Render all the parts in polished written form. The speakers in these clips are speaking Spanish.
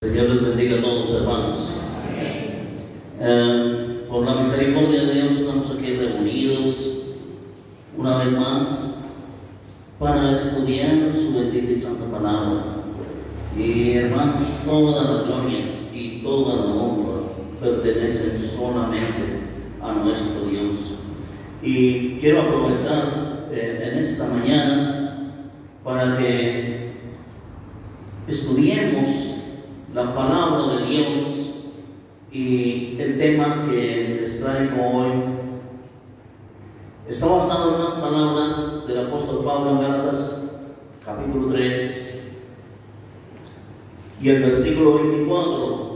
Señor les bendiga a todos, hermanos. Por la misericordia de Dios estamos aquí reunidos una vez más para estudiar su bendita y santa palabra. Y hermanos, toda la gloria y toda la honra pertenecen solamente a nuestro Dios. Y quiero aprovechar en esta mañana para que estudiemos la palabra de Dios, y el tema que les traigo hoy está basado en unas palabras del apóstol Pablo en Gálatas capítulo 3 y el versículo 24.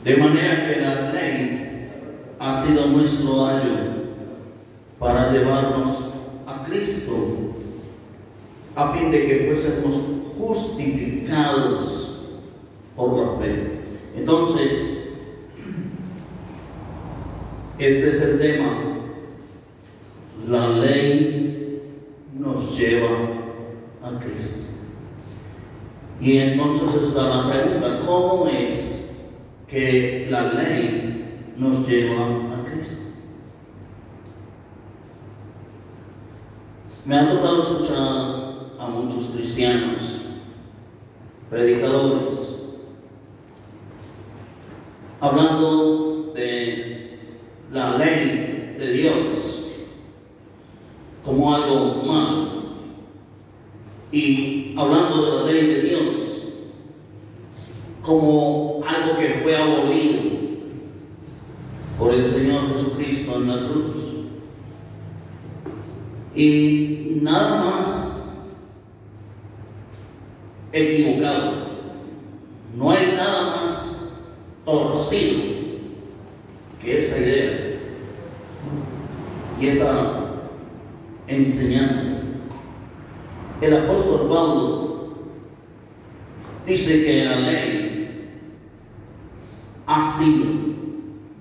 De manera que la ley ha sido nuestro ayo para llevarnos a Cristo, a fin de que fuésemos justificados por la fe. Entonces, este es el tema. La ley nos lleva a Cristo. Y entonces está la pregunta: ¿cómo es que la ley nos lleva a Cristo? Me ha tocado escuchar a muchos cristianos, predicadores, hablando de la ley de Dios como algo malo, y hablando de la ley de Dios como algo que fue abolido por el Señor Jesucristo en la cruz. Y nada más equivocado, no hay nada más torcido que esa idea y esa enseñanza. El apóstol Pablo dice que la ley ha sido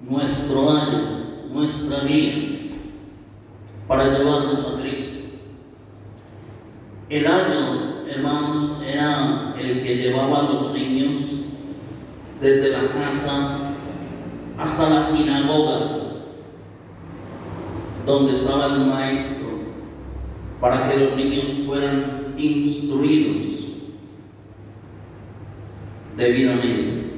nuestro ayo, nuestra guía para llevarnos a Cristo. El ayo, hermanos, era el que llevaba a los niños desde la casa hasta la sinagoga, donde estaba el maestro, para que los niños fueran instruidos debidamente.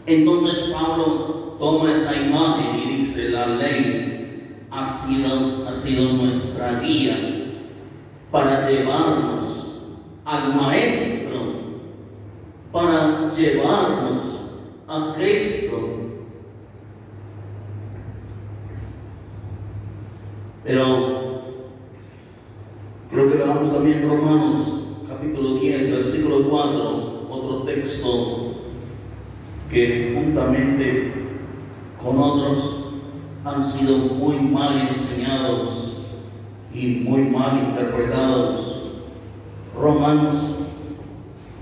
Entonces Pablo toma esa imagen y dice: la ley ha sido nuestra guía para llevarnos al Maestro, para llevarnos a Cristo. Pero creo que veamos también Romanos capítulo 10, versículo 4, otro texto que juntamente con otros han sido muy mal enseñados y muy mal interpretados. Romanos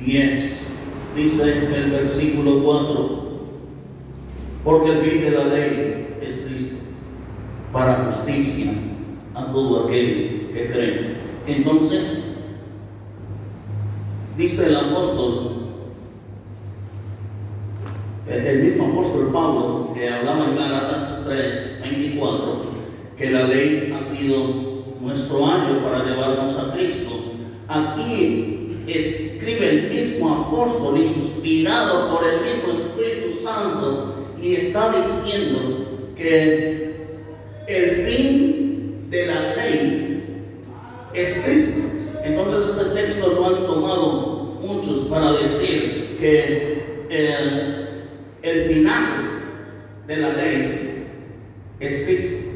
10 dice el versículo 4: porque el fin de la ley es Cristo, para justicia a todo aquel que cree. Entonces, dice el apóstol, el mismo apóstol Pablo, que hablaba en Gálatas 3:24, que la ley ha sido nuestro ayo para llevarnos a Cristo. Aquí escribe el mismo apóstol, inspirado por el mismo Espíritu Santo, y está diciendo que el fin de la ley es Cristo. Entonces ese texto lo han tomado muchos para decir que el final de la ley es Cristo.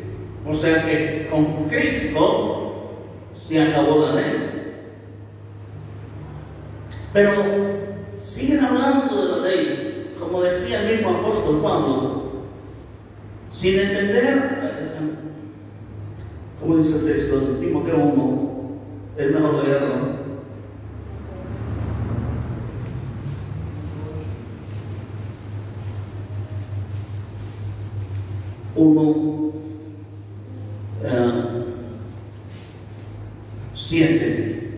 O sea que con Cristo se acabó la ley. Pero siguen hablando de la ley, como decía el mismo apóstol Pablo, sin entender, como dice el texto, Timoteo 1, es mejor leerlo. 7.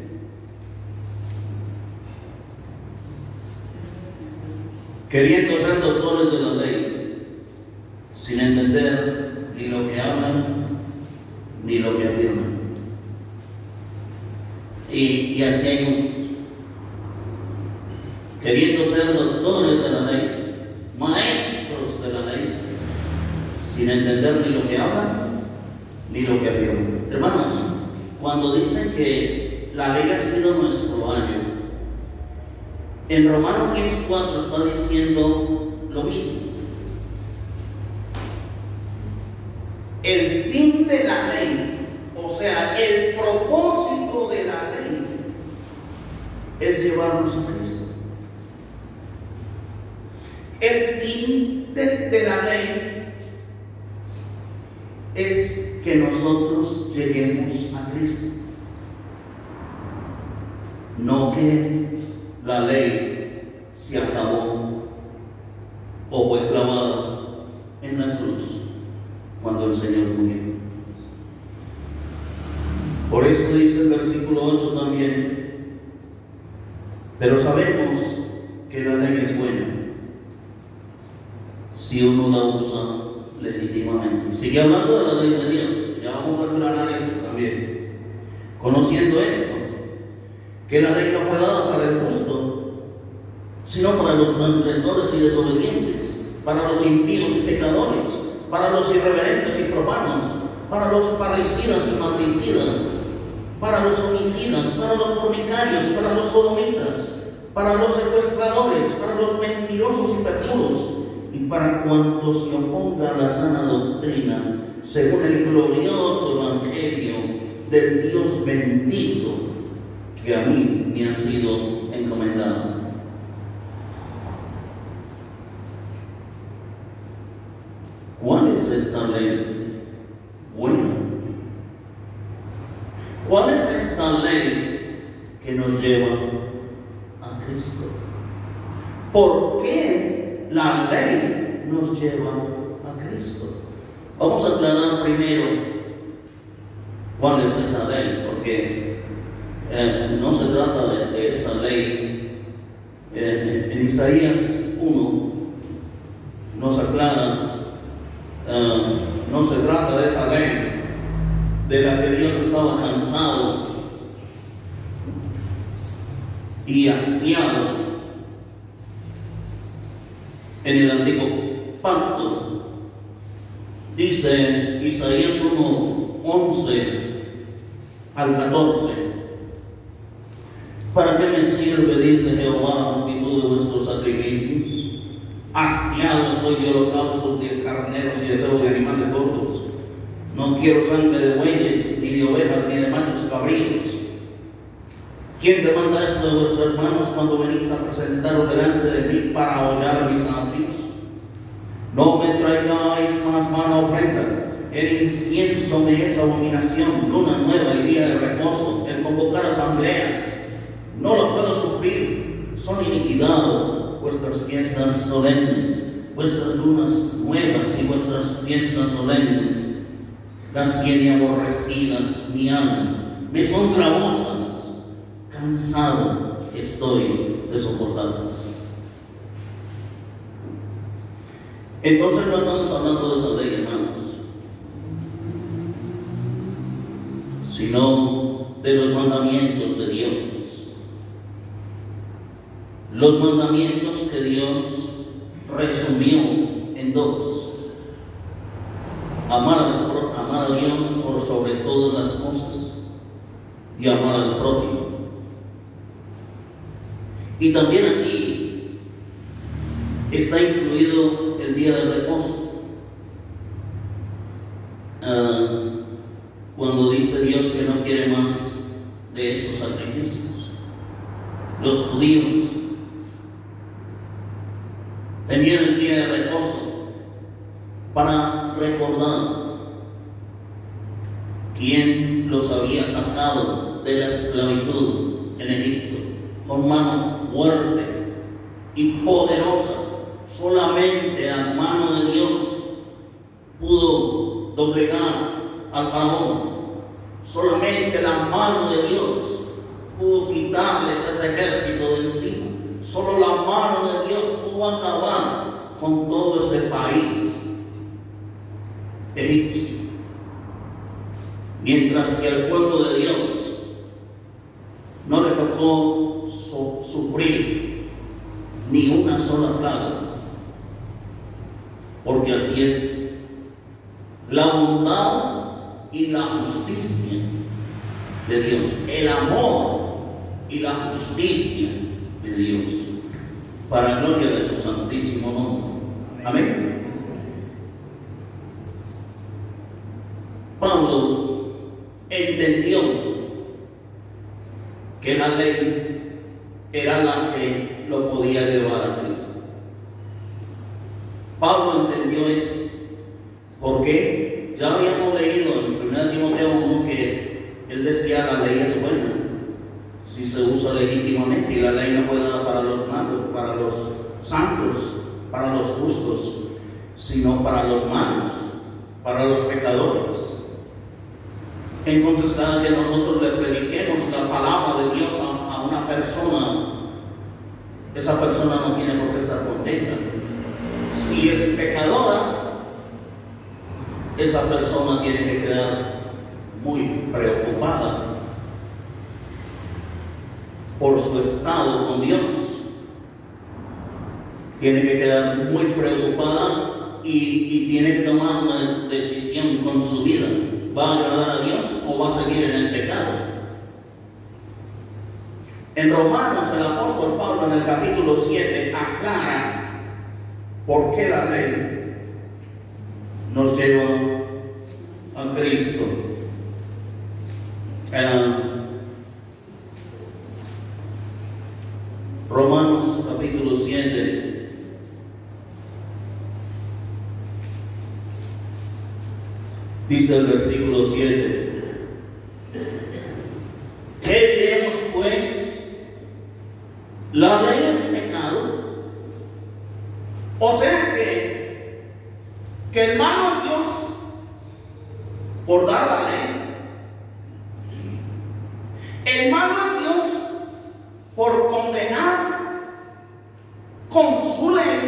Queriendo ser doctores de la ley, sin entender ni lo que hablan ni lo que afirman. Y así hay muchos. Queriendo ser doctores de la ley, maestros de la ley, sin entender ni lo que hablan ni lo que afirman. Hermanos, cuando dicen que la ley ha sido nuestro ayo, en Romanos 10:4 está diciendo lo mismo. El fin de la ley, o sea, el propósito de la ley, es llevarnos a Cristo. El fin de la ley es que nosotros lleguemos a Cristo. No que la ley se acabó o fue clavada en la cruz cuando el Señor murió. Por eso dice el versículo 8 también: pero sabemos que la ley es buena si uno la usa legítimamente. Sigue hablando de la ley de Dios, ya vamos a aclarar eso también. Conociendo esto, que la ley no fue dada para el justo, sino para los transgresores y desobedientes, para los impíos y pecadores, para los irreverentes y profanos, para los parricidas y matricidas, para los homicidas, para los fornicarios, para los sodomitas, para los secuestradores, para los mentirosos y perjuros, y para cuantos se opongan a la sana doctrina, según el glorioso evangelio del Dios bendito, que a mí me ha sido encomendado. ¿Cuál es esta ley buena? ¿Cuál es esta ley que nos lleva a Cristo? ¿Por qué la ley nos lleva a Cristo? Vamos a aclarar primero cuál es esa ley, porque no se trata de esa ley. En Isaías 1 nos aclara, no se trata de esa ley de la que Dios estaba cansado y hastiado en el antiguo pacto. Dice Isaías 1:11 al 14: ¿para qué me sirve, dice Jehová, la multitud de vuestros sacrificios? Hastiado estoy de holocaustos, de carneros y deseos de animales gordos. No quiero sangre de bueyes, ni de ovejas, ni de machos cabríos. ¿Quién demanda esto de vuestras manos cuando venís a presentaros delante de mí para hollar mis atrios? No me traigáis más mala ofrenda. El incienso me es abominación, luna nueva y día de reposo, el convocar asambleas. No lo puedo sufrir, son iniquidad vuestras fiestas solemnes, vuestras lunas nuevas y vuestras fiestas solemnes. Las tiene aborrecidas mi alma, me son gravosas, cansado estoy de soportarlas. Entonces no estamos hablando de esa ley, hermanos, sino de los mandamientos de Dios. Los mandamientos que Dios resumió en dos: amar a Dios por sobre todas las cosas y amar al prójimo. Y también aquí está incluido el día de reposo. Cuando dice Dios que no quiere más de esos sacrificios. Los judíos tenían el día de reposo para recordar quién los había sacado de la esclavitud en Egipto con mano fuerte y poderosa. Solamente a mano de Dios pudo doblegar al faraón Solamente la mano de Dios pudo quitarles ese ejército de encima. Solo la mano de Dios pudo acabar con todo ese país egipcio. Mientras que al pueblo de Dios no le tocó sufrir ni una sola plaga, porque así es la bondad y la justicia de Dios, el amor y la justicia de Dios, para gloria de su santísimo nombre. Amén. Pablo entendió que la ley era la que lo podía llevar a Cristo. Pablo entendió eso porque ya habíamos leído en 1 Timoteo 1 que él decía la ley es buena si se usa legítimamente, y la ley no fue dada para los malos, para los santos, para los justos, sino para los malos, para los pecadores. Entonces, cada que nosotros le prediquemos la palabra de Dios a una persona, esa persona no tiene por qué estar contenta. Si es pecadora, esa persona tiene que quedar muy preocupada por su estado con Dios. Tiene que quedar muy preocupada y tiene que tomar una decisión con su vida. ¿Va a agradar a Dios o va a seguir en el pecado? En Romanos, el apóstol Pablo en el capítulo 7 aclara por qué la ley nos lleva a Cristo. Romanos capítulo 7. Dice el versículo 7. ¿Qué diremos pues? ¿La ley es pecado? O sea que hermanos, Dios, por dar la ley, hermanos, Dios, por condenar con su ley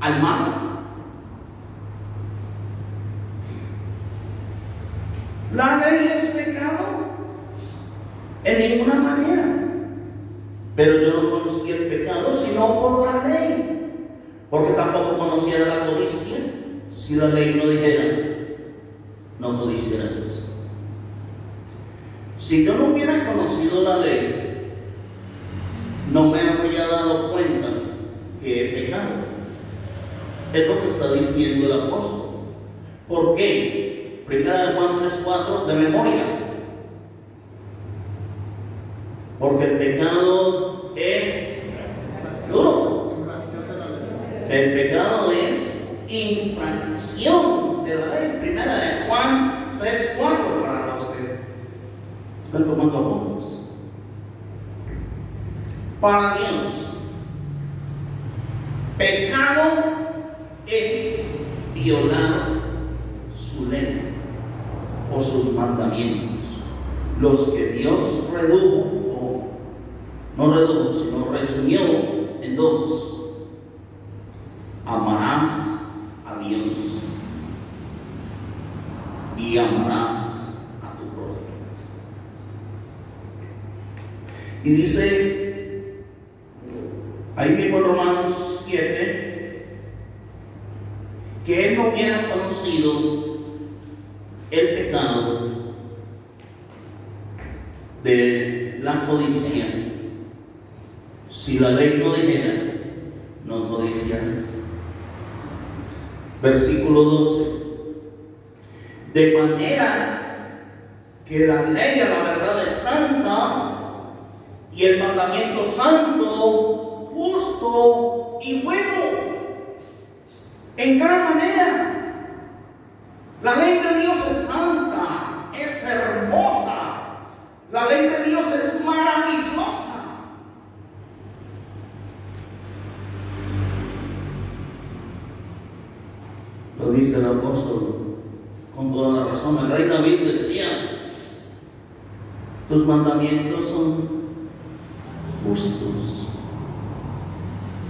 al malo. ¿La ley es pecado? En ninguna manera. Pero yo no conocía el pecado sino por la ley, porque tampoco conociera la codicia si la ley no dijera no codiciarás. Si yo no hubiera conocido la ley, no me habría dado cuenta que he pecado. Es lo que está diciendo el apóstol. ¿Por qué? Primera de Juan 3:4 de memoria. Porque el pecado es duro. El pecado es infracción de la ley. Primera de Juan 3:4 para los que están tomando apuntes. Para Dios, pecado es violar su ley o sus mandamientos, los que Dios redujo, no redujo, sino resumió en dos: amarás a Dios y amarás a tu prójimo. Y dice ahí mismo en Romanos 7 que él no hubiera conocido el pecado de la codicia si la ley no dijera no codiciarás. Versículo 12. De manera que la ley a la verdad es santa y el mandamiento santo, justo y bueno en gran manera. La ley de Dios es santa, es hermosa. La ley de Dios es maravillosa. Lo dice el apóstol con toda la razón. El rey David David decía, tus mandamientos son justos,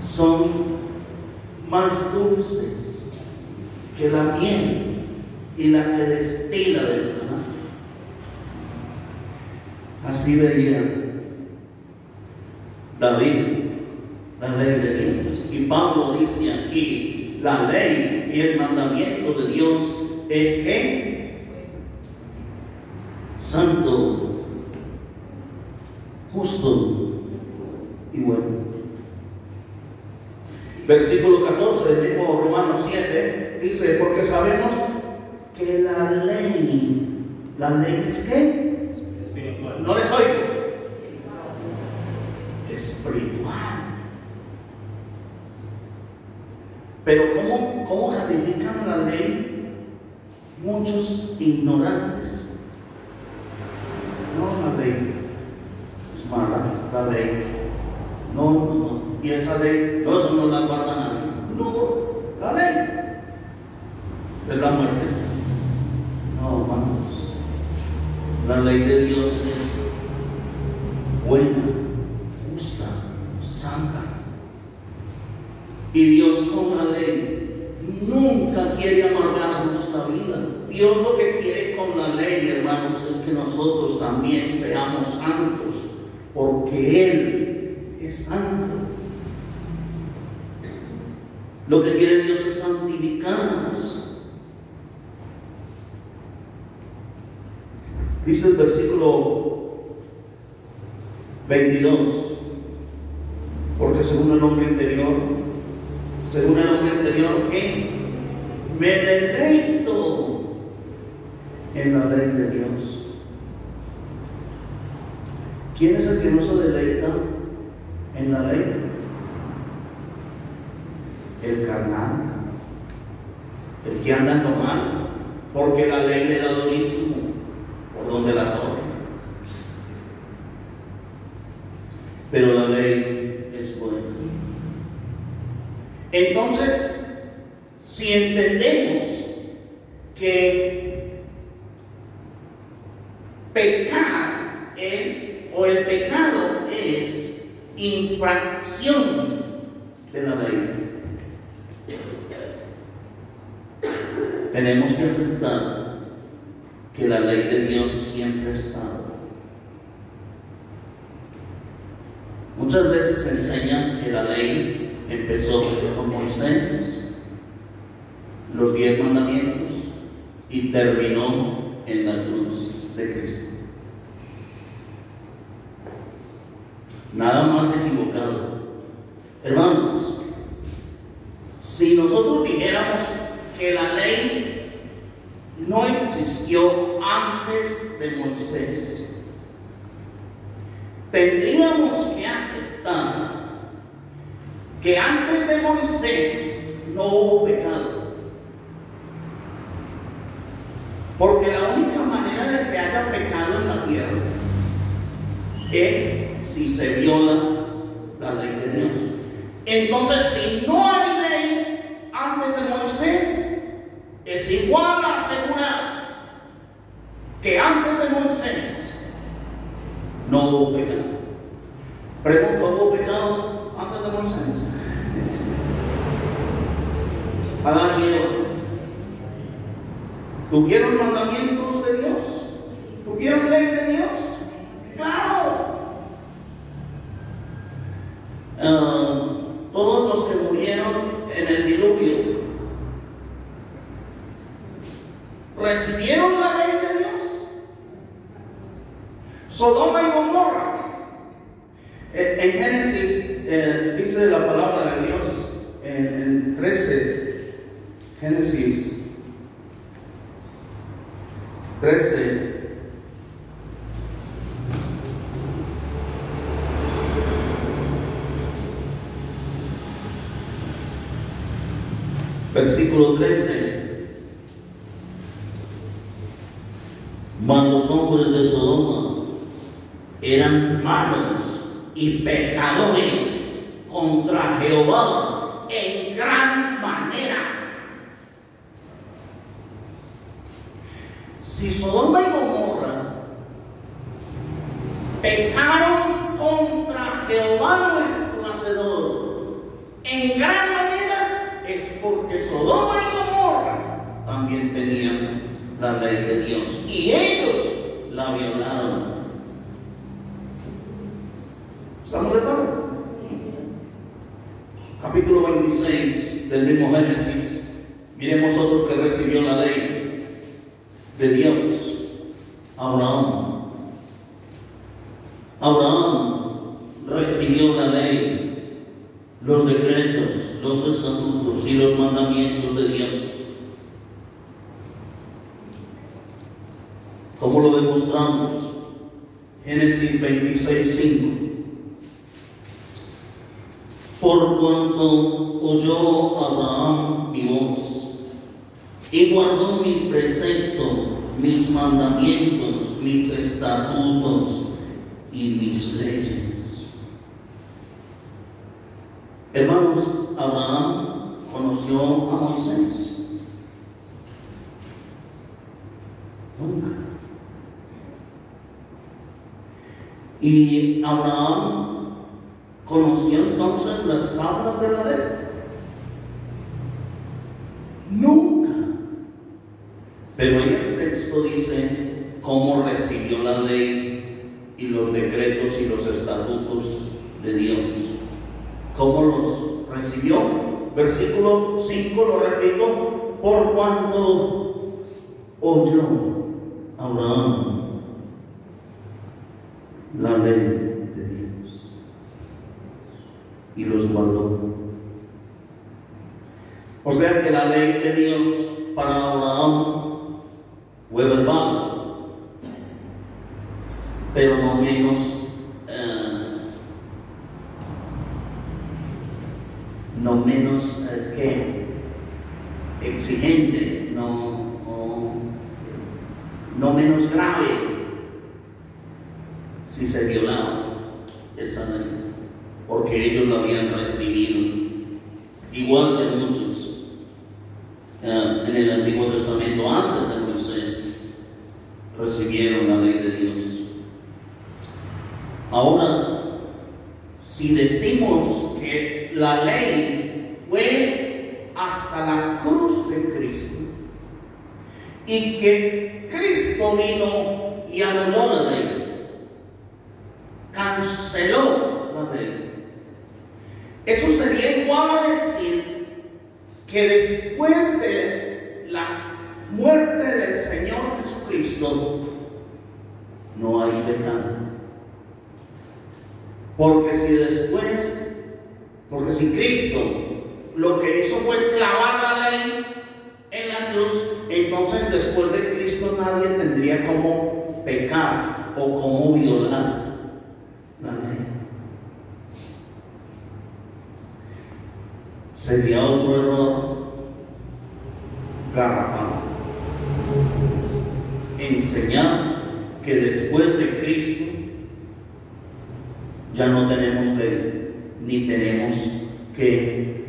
son más dulces que la miel y la que destila del canal. Así veía David la ley de Dios. Y Pablo dice aquí, la ley y el mandamiento de Dios es que santo, justo y bueno. Versículo 14 del mismo Romanos 7 dice, porque sabemos que la ley es ¿qué? Espiritual. No les oigo. Espiritual. Pero ¿cómo califican la ley? Muchos ignorantes. No, la ley es mala, la ley. No. Y esa ley, no, eso no la guarda nadie. No, la ley es la muerte. No, hermanos. La ley de Dios es buena, justa, santa. Y Dios con la ley nunca quiere amargarnos la vida. Dios lo que quiere con la ley, hermanos, es que nosotros también seamos santos, porque Él es santo. Lo que quiere Dios es santificarnos. Dice el versículo 22, porque según el hombre interior, ¿qué? Me deleito en la ley de Dios. ¿Quién es el que no se deleita en la ley? El carnal, el que anda en lo malo, porque la ley le da durísimo por donde la toca. Pero la ley es buena. Entonces, si entendemos que pecar es, o el pecado es infracción de la ley, tenemos que aceptar que la ley de Dios siempre es salva. Muchas veces se enseña que la ley empezó con Moisés, los 10 mandamientos, y terminó en la cruz de Cristo. Nada más equivocado. Hermanos, si nosotros dijéramos que la ley no existió antes de Moisés, tendríamos que aceptar que antes de Moisés no hubo pecado. Porque la única manera de que haya pecado en la tierra es si se viola la ley de Dios. Entonces, si no hay ley antes de Moisés, es igual a asegurar que antes de Moisés no hubo pecado. Pregunto, ¿hubo pecado antes de Moisés? Adán y Eva ¿tuvieron mandamientos de Dios? ¿Tuvieron ley de Dios? ¡Claro! Todos los que murieron en el diluvio recibieron la ley de Dios. Sodoma y Gomorra. En Génesis dice la palabra de Dios en 13, Génesis 13, versículo 13. Mas los hombres de Sodoma eran malos y pecadores contra Jehová en gran manera. Si Si Sodoma y Gomorra pecaron contra Jehová nuestro Hacedor en gran manera, es porque Sodoma y Gomorra también tenían la ley de Dios y ellos la violaron. ¿Estamos de acuerdo? Capítulo 26 del mismo Génesis. Miremos otro que recibió la ley de Dios: Abraham. Abraham recibió la ley, los decretos, los estatutos y los mandamientos de Dios. ¿Cómo lo demostramos? Génesis 26:5. Por cuanto oyó Abraham mi voz y guardó mi precepto, mis mandamientos, mis estatutos y mis leyes. Hermanos, Abraham conoció a Moisés. Nunca. Y Abraham conoció entonces las tablas de la ley. Nunca. Pero en el texto dice cómo recibió la ley y los decretos y los estatutos de Dios. ¿Cómo los recibió? Versículo 5, lo repito: por cuanto oyó Abraham la ley de Dios y los guardó. O sea que la ley de Dios para Abraham fue verbal, pero no menos que exigente, no menos grave si se violaba esa ley, porque ellos lo habían recibido, igual que muchos en el Antiguo Testamento antes de Moisés recibieron la ley de Dios. Ahora, si decimos que la ley fue hasta la cruz de Cristo y que Cristo vino y anuló la ley, canceló la ley, eso sería igual a decir que después de la muerte del Señor Jesucristo no hay pecado. Porque si Cristo lo que hizo fue clavar la ley en la cruz, entonces después de Cristo nadie tendría cómo pecar o cómo violar la ley. Sería otro error garrafal enseñar que después de Cristo ya no tenemos ley, ni tenemos que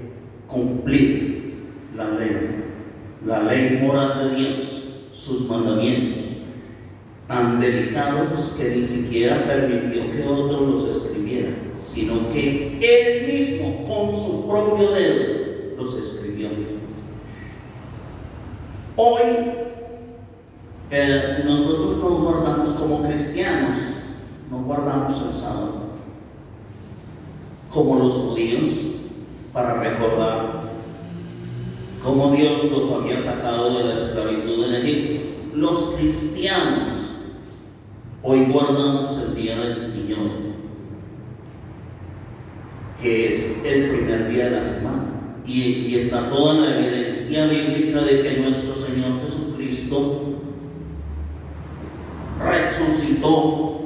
cumplir la ley moral de Dios, sus mandamientos, tan delicados que ni siquiera permitió que otros los escribieran, sino que Él mismo con su propio dedo los escribió. Hoy nosotros nos guardamos como cristianos, nos guardamos el sábado, como los judíos, para recordar cómo Dios los había sacado de la esclavitud en Egipto. Los cristianos hoy guardamos el día del Señor, que es el primer día de la semana, y está toda la evidencia bíblica de que nuestro Señor Jesucristo resucitó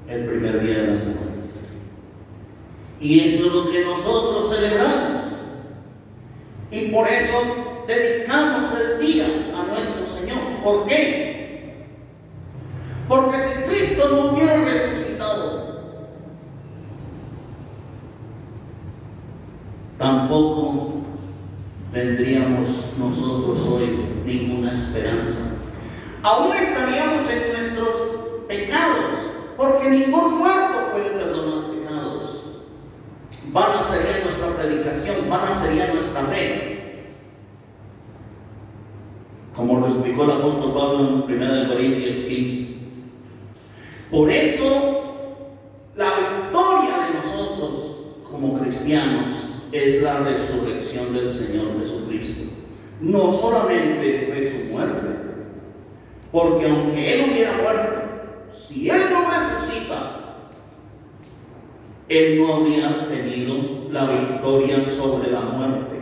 el primer día de la semana. Y eso es lo que nosotros celebramos. Y por eso dedicamos el día a nuestro Señor. ¿Por qué? Porque si Cristo no hubiera resucitado, tampoco tendríamos nosotros hoy ninguna esperanza. aún estaríamos en nuestros pecados, porque ningún muerto puede perdonar pecados. Vana sería nuestra predicación, vana sería nuestra fe. Como lo explicó el apóstol Pablo en 1 Corintios 15. Por eso, la victoria de nosotros como cristianos es la resurrección del Señor Jesucristo. No solamente fue su muerte, porque aunque Él hubiera muerto, si Él no resucita, Él no habría tenido la victoria sobre la muerte.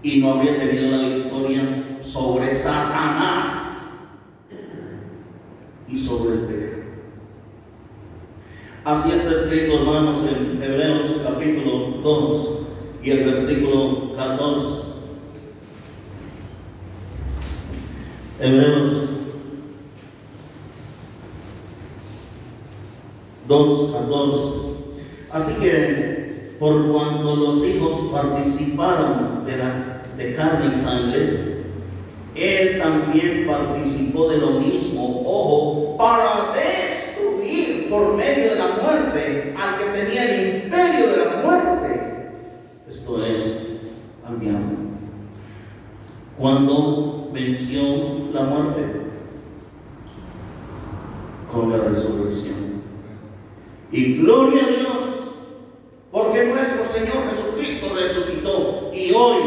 Y no habría tenido la victoria sobre Satanás y sobre el pecado. Así está escrito, hermanos, en Hebreos capítulo 2 y el versículo 14. Hebreos 2:14. Así que, por cuanto los hijos participaron de carne y sangre, Él también participó de lo mismo, ojo, para destruir por medio de la muerte al que tenía el imperio de la muerte, esto es, al diablo. Cuando venció la muerte, con la resurrección. Y gloria a Dios, porque nuestro Señor Jesucristo resucitó. Y hoy,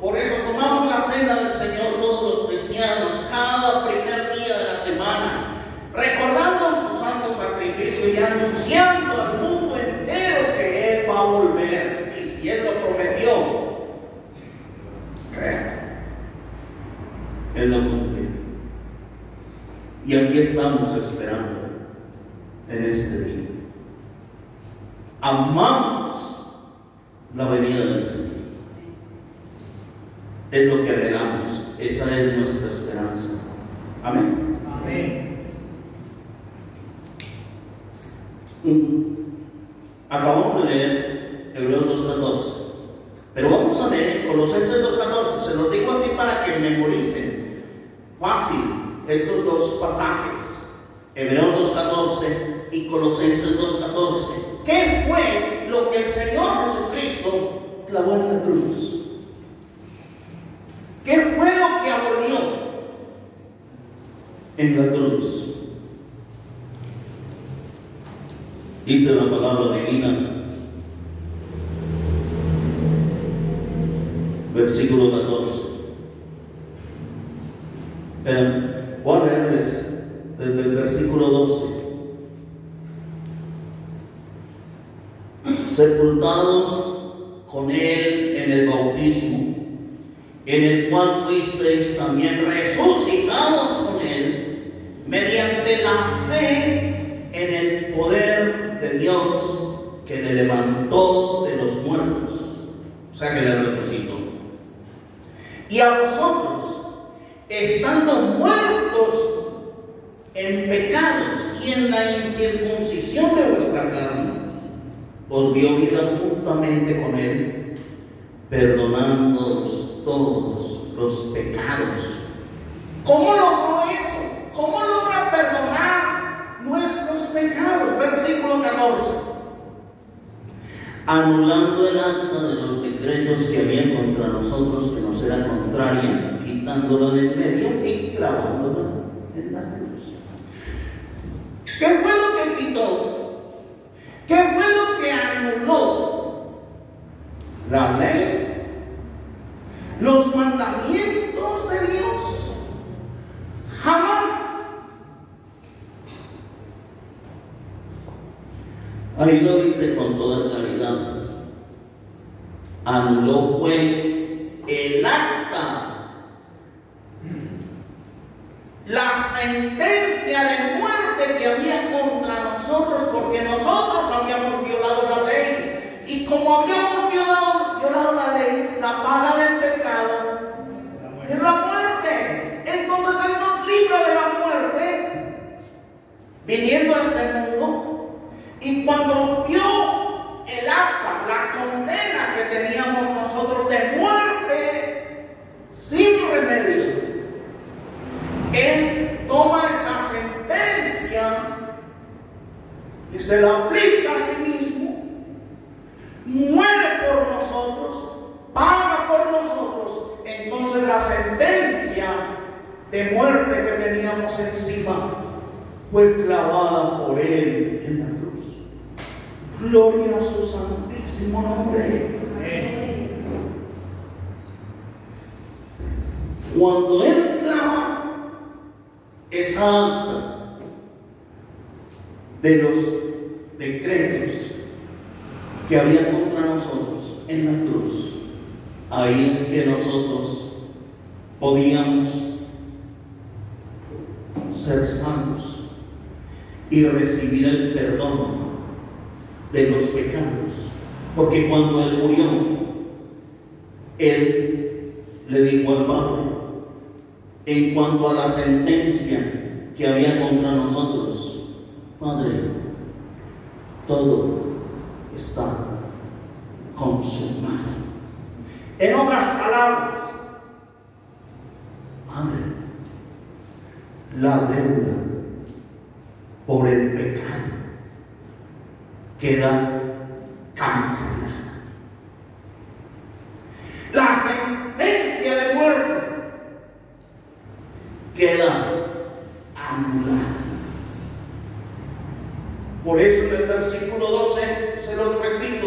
por eso tomamos la cena del Señor todos los cristianos, cada primer día de la semana, recordando su santo sacrificio y anunciando al mundo entero que Él va a volver. Y si Él lo prometió, Él lo cumplió. Y aquí estamos esperando en este día. Amamos la venida del Señor. Es lo que anhelamos. Esa es nuestra esperanza. Amén. Amén. Acabamos de leer Hebreos 2:14. Pero vamos a leer Colosenses 2:14. Se los digo así para que memoricen fácil estos dos pasajes. Hebreos 2:14 y Colosenses 2:14. ¿Qué fue lo que el Señor Jesucristo clavó en la cruz? ¿Qué fue lo que abolió en la cruz? Dice la palabra divina, versículo 14. Voy a leerles desde el versículo 12. Sepultados con Él en el bautismo, en el cual fuisteis también resucitados con Él, mediante la fe en el poder de Dios que le levantó de los muertos, o sea que le resucitó. Y a vosotros, estando muertos en pecados y en la incircuncisión de vuestra carne, os dio vida juntamente con Él, perdonándoos todos los pecados. ¿Cómo logró eso? ¿Cómo logra perdonar nuestros pecados? Versículo 14. Anulando el acta de los decretos que había contra nosotros, que nos era contraria, quitándola del medio y clavándola en la cruz. ¿Qué fue lo que quitó? ¿Qué fue lo que anuló? La ley, los mandamientos de Dios. Jamás. Ahí lo dice con toda claridad. Anuló fue el acta, la sentencia de muerte que había contra nosotros, porque nosotros habíamos violado la ley. Y como habíamos violado la ley, la paga del pecado es la muerte. Entonces Él nos libra de la muerte viniendo a este mundo. Y cuando vio el acta, la condena que teníamos nosotros de muerte, se la aplica a sí mismo, muere por nosotros, paga por nosotros. Entonces la sentencia de muerte que teníamos encima fue clavada por Él en la cruz. Gloria a su santísimo nombre. Cuando Él clava esa acta de los decretos que había contra nosotros en la cruz, ahí es que nosotros podíamos ser santos y recibir el perdón de los pecados. Porque cuando Él murió, Él le dijo al Padre, en cuanto a la sentencia que había contra nosotros: Padre, todo está consumado. En otras palabras, Padre, la deuda por el pecado queda cancelada. La sentencia de muerte queda anulada. Por eso en el versículo 12, se lo repito,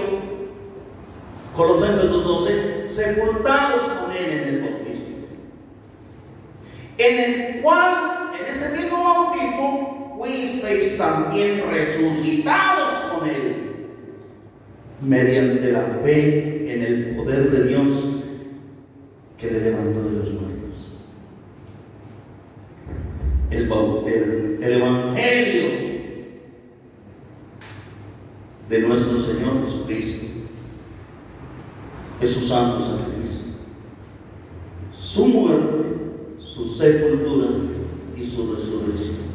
Colosenses 2:12, sepultados con Él en el bautismo, en el cual, en ese mismo bautismo, fuisteis también resucitados con Él, mediante la fe en el poder de Dios que le levantó de los muertos. El Evangelio de nuestro Señor Jesucristo es su santo sacrificio, su muerte, su sepultura y su resurrección.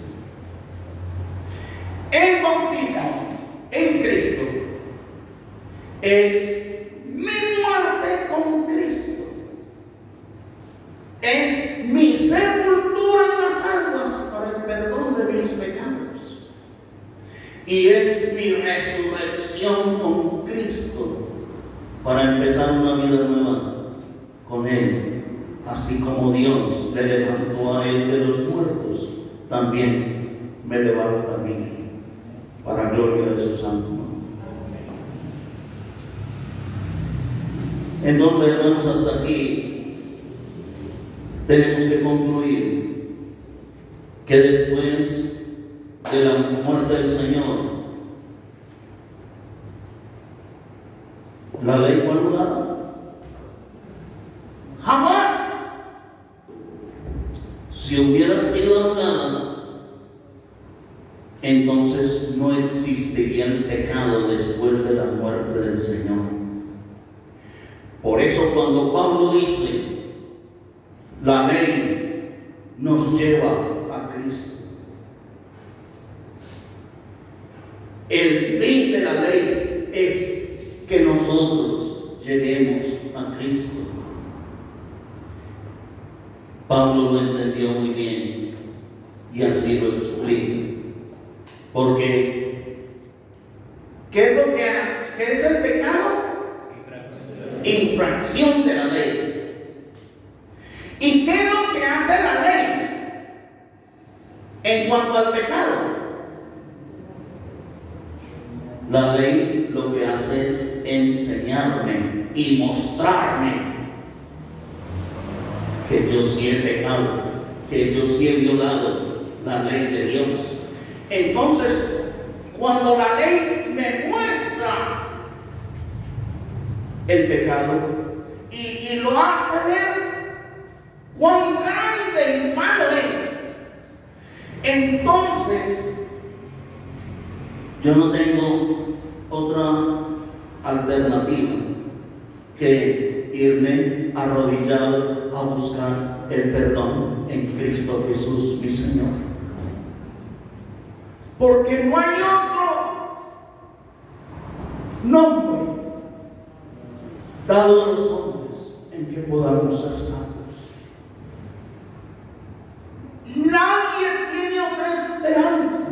El bautismo en Cristo es mi muerte con Cristo, es mi sepultura en las aguas para el perdón de mis pecados, y es mi resurrección con Cristo para empezar una vida nueva con Él. Así como Dios le levantó a Él de los muertos, también me levanta a mí, para gloria de su santo nombre. Entonces, hermanos, hasta aquí tenemos que concluir que después de la muerte del Señor, la ley fue anulada. Jamás. Si hubiera sido anulada, entonces no existiría el pecado después de la muerte del Señor. Por eso cuando Pablo dice, la ley nos lleva a Cristo, el fin de la ley es que nosotros lleguemos a Cristo. Pablo lo entendió muy bien y así lo explica. Porque ¿qué es lo qué es el pecado? Infracción de la ley. ¿Y qué es lo que hace la ley en cuanto al pecado? La ley lo que hace es enseñarme y mostrarme que yo sí he pecado, que yo sí he violado la ley de Dios. Entonces, cuando la ley me muestra el pecado y lo hace ver cuán grande y malo es, entonces yo no tengo otra alternativa que irme arrodillado a buscar el perdón en Cristo Jesús, mi Señor. Porque no hay otro nombre dado a los hombres en que podamos ser salvos. Nadie tiene otra esperanza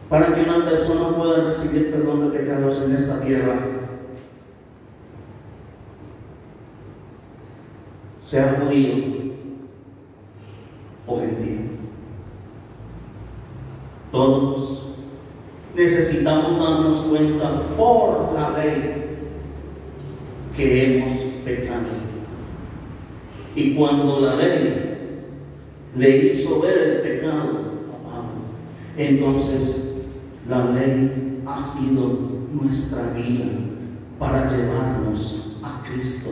para que una persona pueda recibir perdón de pecados en esta tierra, sea judío o gentil. Todos necesitamos darnos cuenta por la ley que hemos pecado. Y cuando la ley le hizo ver el pecado a Pablo, entonces la ley ha sido nuestra guía para llevarnos a Cristo.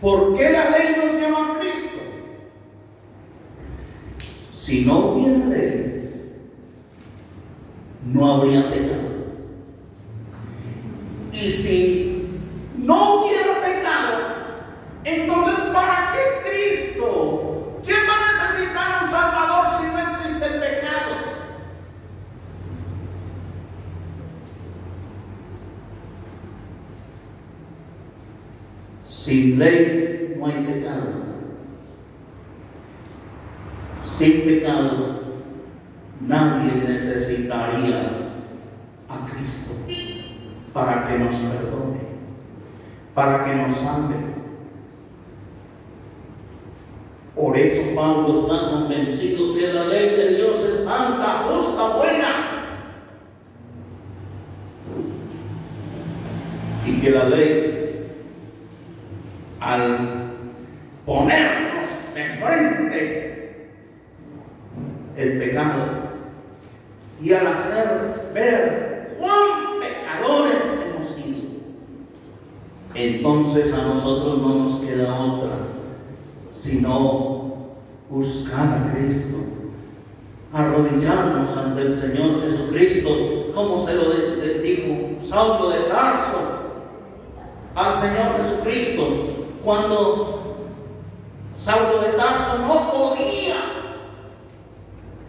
¿Por qué la ley nos lleva a Cristo? Si no hubiera ley, no habría pecado. Y si no hubiera pecado, entonces ¿para qué Cristo? ¿Quién va a necesitar un Salvador si no existe el pecado? Sin ley no hay pecado. Sin pecado nadie necesitaría a Cristo para que nos perdone, para que nos salve. Por eso Pablo está convencido que la ley de Dios es santa, justa, buena, y que la ley, al ponernos de frente el pecado y al hacer ver cuán pecadores hemos sido, entonces a nosotros no nos queda otra sino buscar a Cristo, arrodillarnos ante el Señor Jesucristo, como se lo dijo Saulo de Tarso al Señor Jesucristo, cuando Saulo de Tarso no podía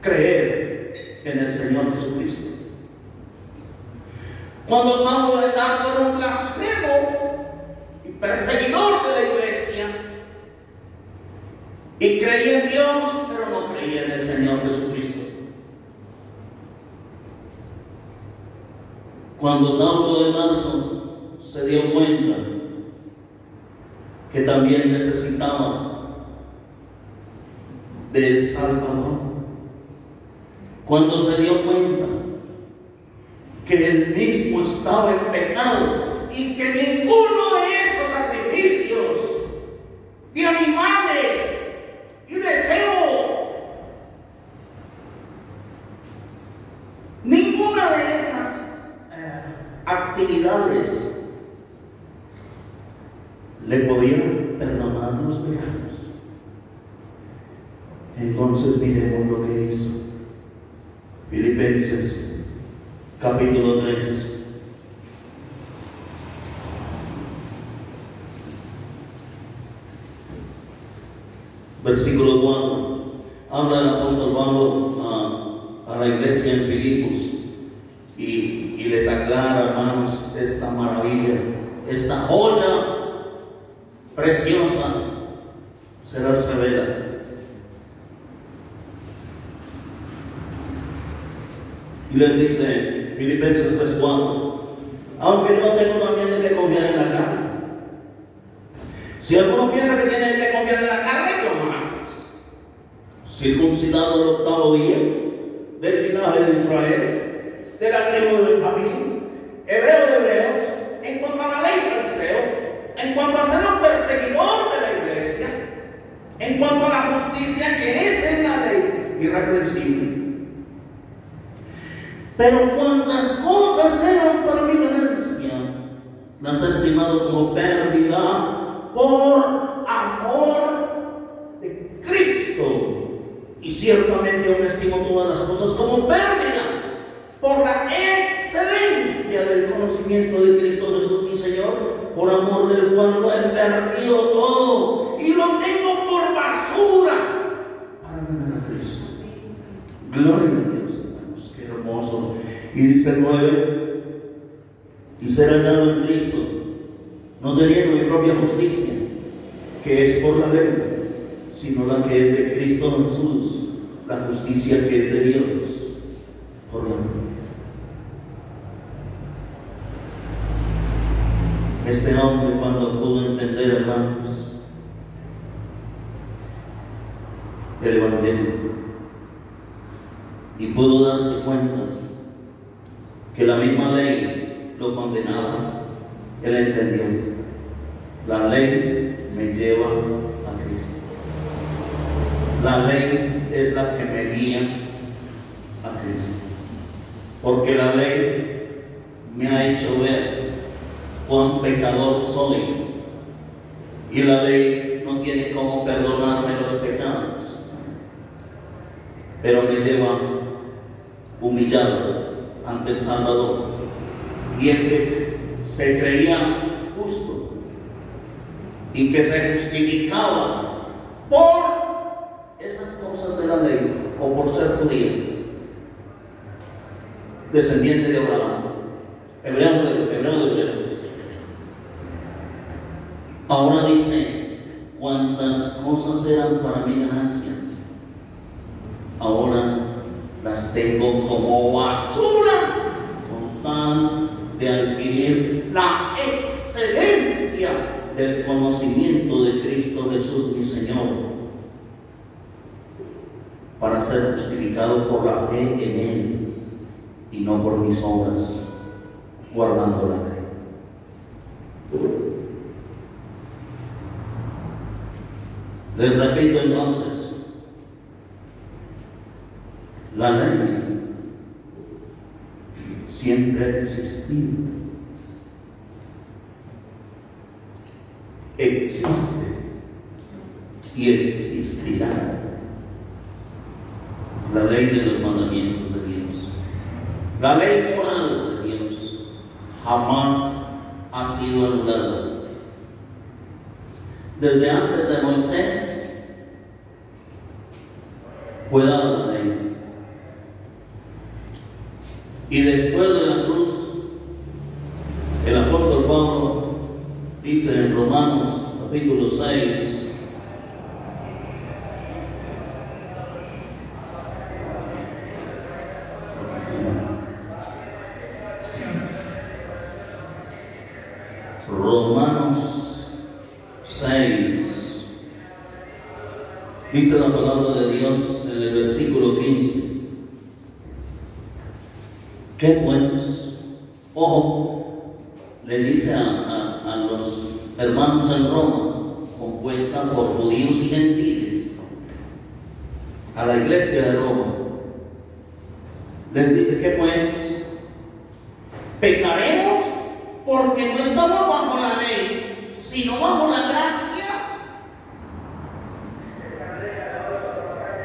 creer en el Señor Jesucristo. Cuando Saulo de Tarso era un blasfemo y perseguidor de la iglesia, y creía en Dios, pero no creía en el Señor Jesucristo. Cuando Saulo de Tarso se dio cuenta que también necesitaba del Salvador, cuando se dio cuenta que él mismo estaba en pecado y que ninguno de esos sacrificios de animales y deseo, ninguna de esas actividades le podían perdonar los pecados. Entonces miremos lo que hizo. Filipenses capítulo 3. Versículo 4. Habla el apóstol Pablo a la iglesia en Filipos y les aclara, hermanos, esta maravilla, esta joya preciosa se las revela. Y les dice, Filipenses 3:4, aunque yo tengo también de que confiar en la carne. Si alguno piensa que tiene que confiar en la carne, yo más. Circuncidado el 8º día, del linaje de Israel, de la tribu de Benjamín, hebreo de hebreos, en cuanto a la ley fariseo, en cuanto a ser un perseguidor de la iglesia, en cuanto a la justicia que es en la ley, irreprensible. Pero cuantas cosas eran para mi ganancia, las he estimado como pérdida por amor de Cristo. Y ciertamente aún estimo todas las cosas como pérdida por la excelencia del conocimiento de Cristo Jesús mi Señor, por amor del cual lo he perdido todo y lo tengo por basura para ganar a Cristo. Gloria a Dios, hermanos, qué hermoso. Y dice el 9, y ser hallado en Cristo, no teniendo mi propia justicia, que es por la ley, sino la que es de Cristo Jesús, la justicia que es de Dios por la ley. Este hombre, cuando pudo entender, hermanos, el Evangelio, y pudo darse cuenta que la misma ley lo condenaba, él entendió: la ley me lleva a Cristo. La ley es la que me guía a Cristo, porque la ley me ha hecho ver cuán pecador soy, y la ley no tiene cómo perdonarme los pecados, pero me lleva humillado ante el Salvador. Y el que se creía justo y que se justificaba por esas cosas de la ley o por ser judío, descendiente de Abraham, hebreo de hebreos, ahora dice: cuantas cosas eran para mi ganancia, ahora las tengo como basura, con tal de adquirir la excelencia del conocimiento de Cristo Jesús mi Señor, para ser justificado por la fe en Él y no por mis obras, guardando la ley. Les repito entonces, la ley siempre ha existido, existe y existirá. La ley de los mandamientos de Dios, la ley moral de Dios, jamás ha sido anulada. Desde antes de Moisés fue dada la ley, y después de la cruz, el apóstol Pablo dice en Romanos capítulo 6, dice la palabra de Dios en el versículo 15: ¿qué pues? Ojo, le dice a los hermanos en Roma, compuesta por judíos y gentiles, a la iglesia de Roma, les dice: ¿qué pues? ¿Pecaremos porque no estamos bajo la ley, sino bajo la gracia?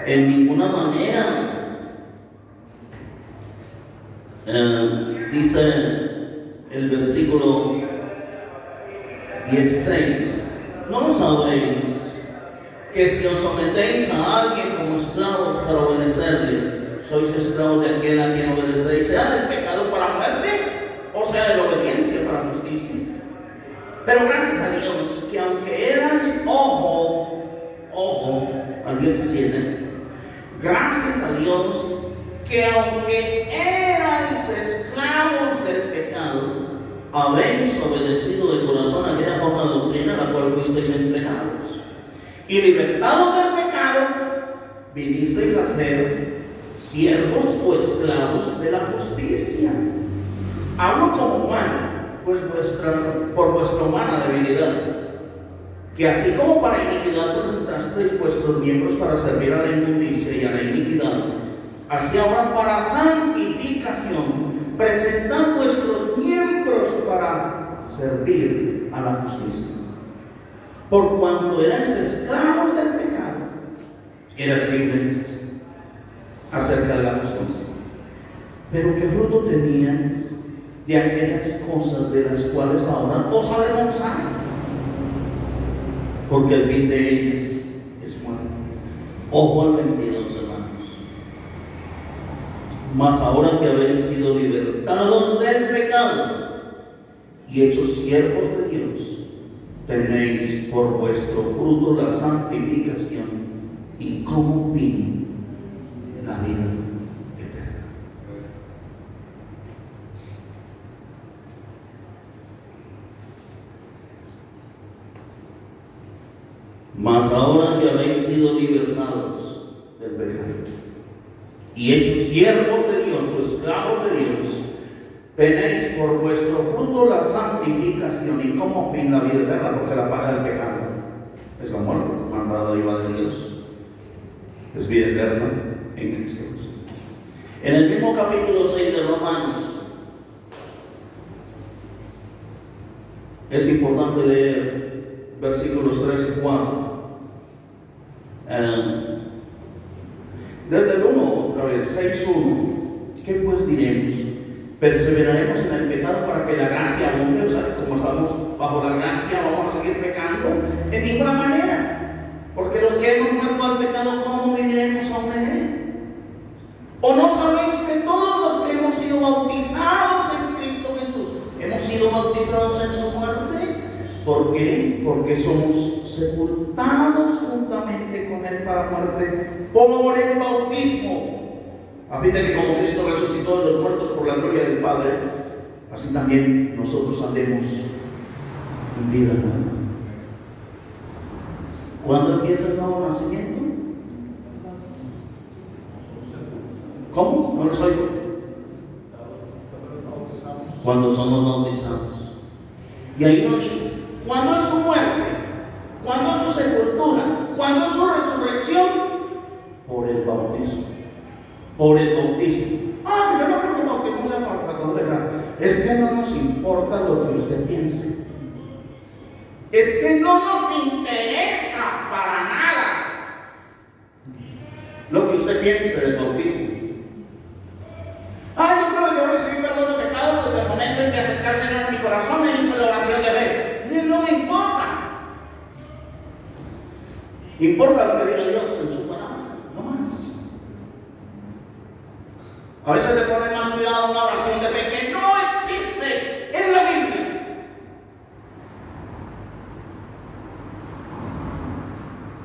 En ninguna manera. Dice el versículo 16: ¿no sabéis que si os sometéis a alguien como esclavos para obedecerle, sois esclavos de aquel a quien obedecéis, sea del pecado para muerte o sea de la obediencia para justicia? Pero gracias a Dios que aunque erais, ojo, al 17, gracias a Dios que aunque erais esclavos del pecado, habéis obedecido de corazón a aquella forma de doctrina a la cual fuisteis entregados, y libertados del pecado, vinisteis a ser siervos o esclavos de la justicia. Hablo como humano, pues por vuestra humana debilidad, que así como para iniquidad presentasteis vuestros miembros para servir a la inmundicia y a la iniquidad, así ahora para santificación presentad vuestros miembros para servir a la justicia. Por cuanto erais esclavos del pecado, erais libres acerca de la justicia. Pero ¿qué fruto teníais de aquellas cosas de las cuales ahora os avergonzáis? Porque el fin de ellas es muerte. Ojo al 22, hermanos. Mas ahora que habéis sido libertados del pecado y hechos siervos de Dios, tenéis por vuestro fruto la santificación y como fin la vida eterna. Mas ahora que habéis sido libertados del pecado y hechos siervos de Dios o esclavos de Dios, tenéis por vuestro fruto la santificación y como fin la vida eterna, porque la paga del pecado es la muerte, mandada viva de Dios, es vida eterna en Cristo Jesús. En el mismo capítulo 6 de Romanos, es importante leer versículos 3 y 4. Desde el 1 otra vez, 6:1. ¿Qué pues diremos? ¿Perseveraremos en el pecado para que la gracia abunde? O sea, como estamos bajo la gracia, ¿vamos a seguir pecando? En ninguna manera. Porque los que hemos muerto al pecado, ¿cómo viviremos aún en él? ¿O no sabéis que todos los que hemos sido bautizados en Cristo Jesús, hemos sido bautizados en su muerte? ¿Por qué? Porque somos sepultados juntamente con él para muerte por el bautismo, a fin de que como Cristo resucitó de los muertos por la gloria del Padre, así también nosotros andemos en vida nueva. ¿Cuándo empieza el nuevo nacimiento? ¿Cómo? No lo oigo. Cuando somos bautizados. Y ahí nos dice, ¿cuándo es su muerte? ¿Cuándo es su sepultura? ¿Cuándo es su resurrección? Por el bautismo. Por el bautismo. Yo no creo que el bautismo sea para perdón de pecado. Es que no nos importa lo que usted piense. Es que no nos interesa para nada lo que usted piense del bautismo. Yo creo que yo recibí perdón de pecados desde el momento en que acepté al Señor en mi corazón y hice la oración de fe. No me importa. Importa lo que diga Dios en su palabra, no más. A veces le ponen más cuidado a una oración de fe que no existe en la Biblia.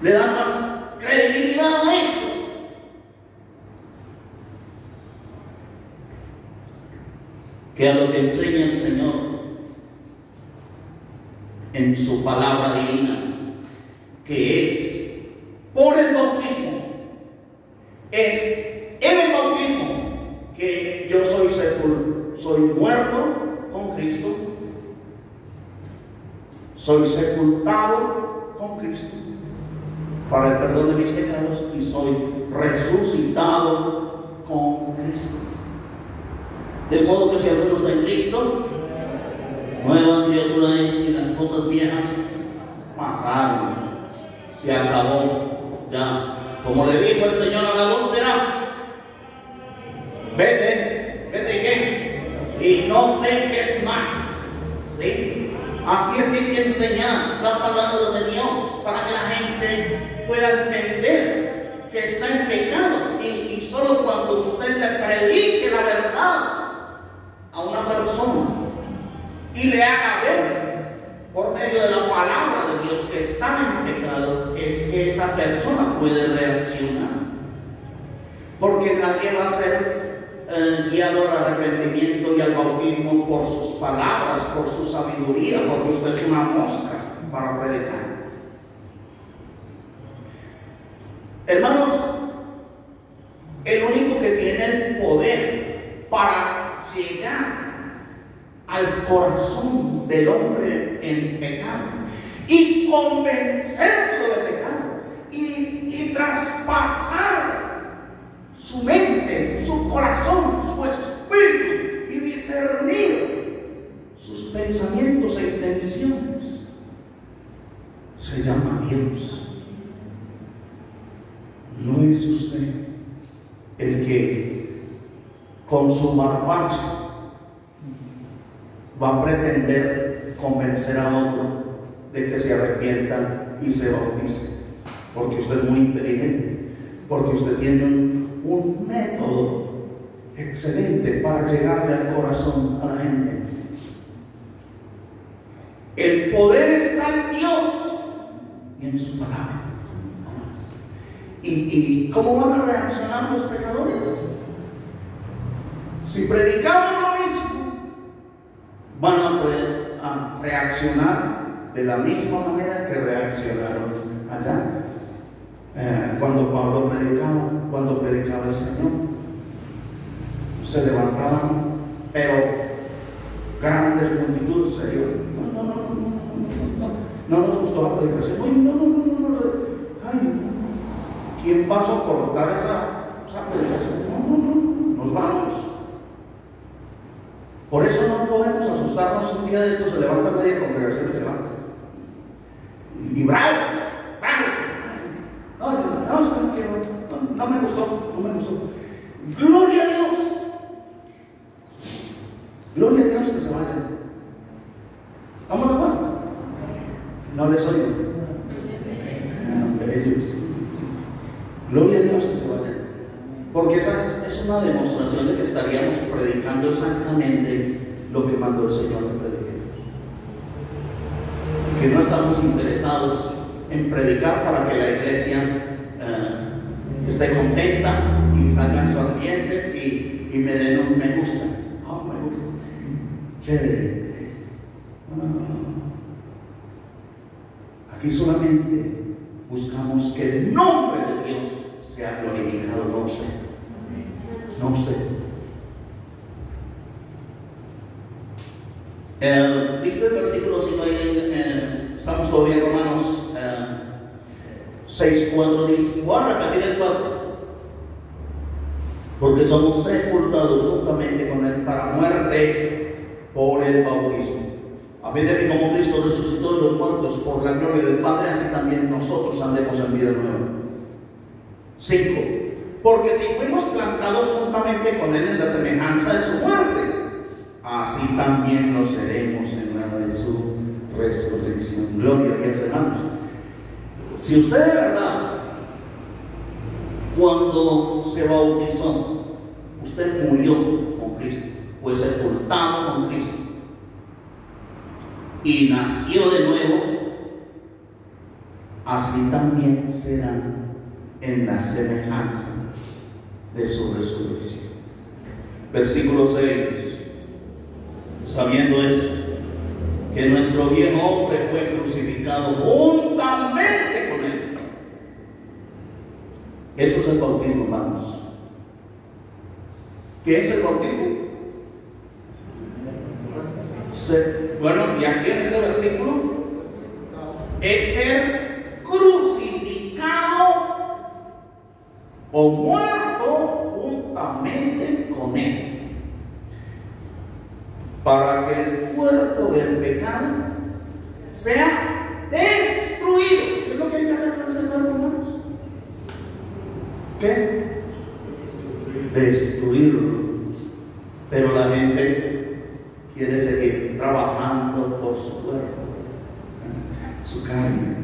Le dan más credibilidad a eso. Que a lo que enseña el Señor en su palabra divina, que es por el bautismo. Es en el bautismo que yo soy muerto con Cristo, soy sepultado con Cristo para el perdón de mis pecados y soy resucitado con Cristo. De modo que si alguno está en Cristo, nueva criatura es, y las cosas viejas pasaron, se acabó ya. Como le dijo el Señor a la adúltera, vete y no peques más. ¿Sí? Así es que hay que enseñar la palabra de Dios para que la gente pueda entender que está en pecado y solo cuando usted le predique la verdad a una persona y le haga ver por medio de la palabra de Dios que está en pecado, es que esa persona puede reaccionar, porque nadie va a ser guiado al arrepentimiento y al bautismo por sus palabras, por su sabiduría, porque usted es una mosca para predicar. Hermanos, el único que tiene el poder para llegar al corazón del hombre en pecado y convencerlo de pecado y traspasar su mente, su corazón, su espíritu y discernir sus pensamientos e intenciones, se llama Dios. No es usted el que con su barbacha va a pretender convencer a otro de que se arrepienta y se bautice, porque usted es muy inteligente, porque usted tiene un método excelente para llegarle al corazón a la gente. El poder está en Dios y en su palabra. ¿Y cómo van a reaccionar los pecadores? Si predicamos lo mismo, van a reaccionar de la misma manera que reaccionaron allá, cuando predicaba el Señor, se levantaban, pero grandes multitudes se iban. No nos gustó la predicación. Ay, ¿quién va a soportar esa predicación? Nos vamos. Por eso no podemos asustarnos. Un día de estos se levanta media congregación y se va. Y bravos. No me gustó. Gloria a Dios. Gloria a Dios que se vayan. ¿Estamos de acuerdo? No les oigo. Ellos. Gloria a Dios que se vayan. Porque esa es una demostración de que estaríamos predicando exactamente lo que mandó el Señor que prediquemos. Que no estamos interesados en predicar para que la iglesia esté contenta y salgan sonrientes y me den un me gusta. Oh, me gusta. Chévere. Aquí solamente buscamos que el nombre de Dios sea glorificado. No sé. Dice el versículo 5 ahí, estamos todavía en Romanos 6:4, dice, voy a repetir el 4, porque somos sepultados juntamente con Él para muerte por el bautismo, a fin de que como Cristo resucitó de los muertos por la gloria del Padre, así también nosotros andemos en vida nueva. 5. Porque si fuimos plantados juntamente con Él en la semejanza de su muerte, así también lo seremos en la de su resurrección. Gloria a Dios, hermanos. Si usted de verdad, cuando se bautizó, usted murió con Cristo, fue sepultado con Cristo y nació de nuevo, así también será en la semejanza de su resurrección. Versículo 6. Sabiendo esto, que nuestro viejo hombre fue crucificado juntamente con Él. Eso es el bautismo, hermanos. ¿Qué es el bautismo? Bueno, y aquí en este versículo es ser crucificado o muerto juntamente con Él, para que el cuerpo del pecado sea destruido. ¿Qué es lo que hay que hacer con ese cuerpo, hermanos? ¿Qué? Destruirlo. Pero la gente quiere seguir trabajando por su cuerpo, su carne.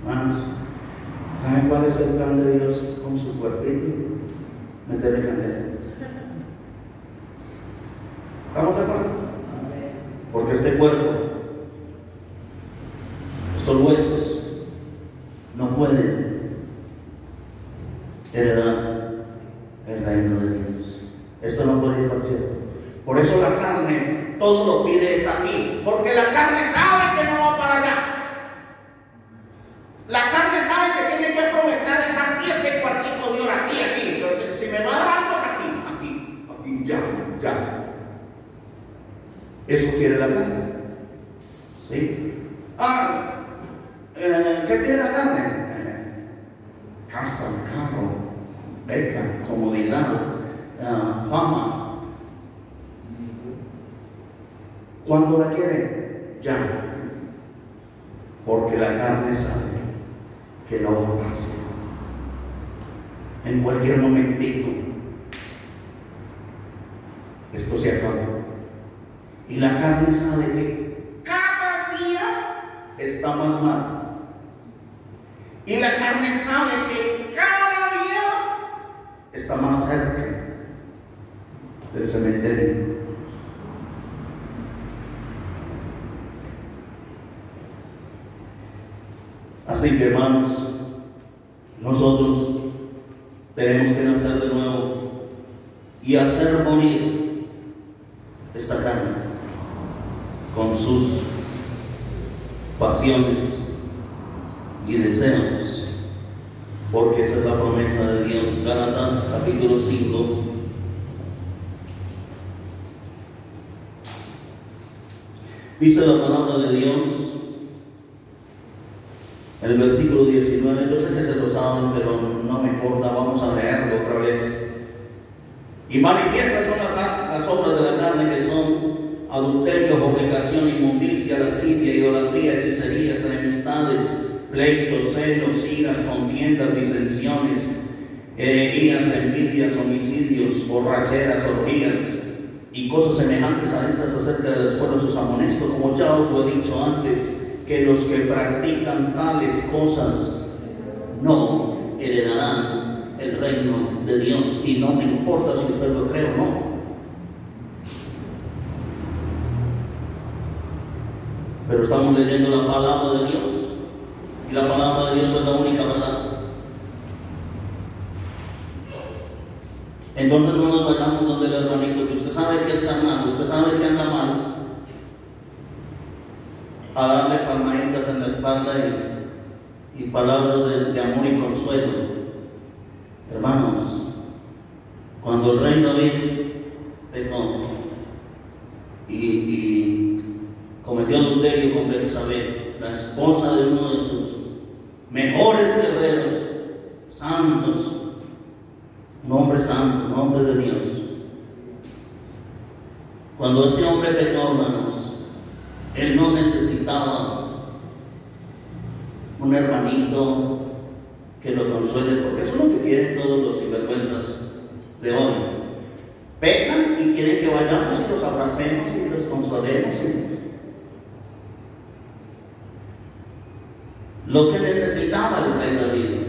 Hermanos, ¿saben cuál es el plan de Dios con su cuerpito? Meterle candela. ¿Estamos de acuerdo? Porque este cuerpo, estos huesos, no pueden heredar el reino de Dios. Esto no puede ir para el cielo. Por eso la carne, todo lo pide es aquí. Porque la carne sabe que no va para allá. La carne sabe que tiene que aprovechar es aquí, este cuartito de hora, aquí. Entonces, si me va a dar algo es aquí, ya. Eso quiere la carne. ¿Sí? ¿Qué quiere la carne? Casa, carro, beca, comodidad, fama. ¿Cuándo la quiere? Ya. Porque la carne sabe que no va a pasar. En cualquier momentito esto se acaba. Y la carne sabe que cada día está más mal. Y la carne sabe que cada día está más cerca del cementerio. Así que, hermanos, nosotros tenemos que nacer de nuevo y hacer morir esta carne con sus pasiones y y deseos, porque esa es la promesa de Dios. Gálatas capítulo 5. Dice la palabra de Dios, el versículo 19, yo sé que se lo saben, pero no me importa, vamos a leerlo otra vez. Y manifiestas son las obras de la carne, que son adulterio, fornicación, inmundicia, lascivia, idolatría, hechicerías, enemistades, pleitos, celos, iras, contiendas, disensiones, herejías, envidias, homicidios, borracheras, orgías y cosas semejantes a estas, acerca de las cuales os amonesto, como ya os lo he dicho antes, que los que practican tales cosas no heredarán el reino de Dios. Y no me importa si usted lo cree o no. Pero estamos leyendo la palabra de Dios, y la palabra de Dios es la única verdad. Entonces no nos vayamos donde el hermanito, que usted sabe que está mal, usted sabe que anda mal, a darle palmaditas en la espalda y palabras de amor y consuelo. Hermanos, cuando el rey David pecó y cometió adulterio con Betsabé, la esposa de uno de sus mejores guerreros, santos, un hombre santo, un hombre de Dios. Cuando ese hombre pecó, hermanos, él no necesitaba un hermanito que lo consuele, porque eso es lo que quieren todos los sinvergüenzas de hoy. Pecan y quieren que vayamos y los abracemos y los consolemos. Lo que necesitaba el rey David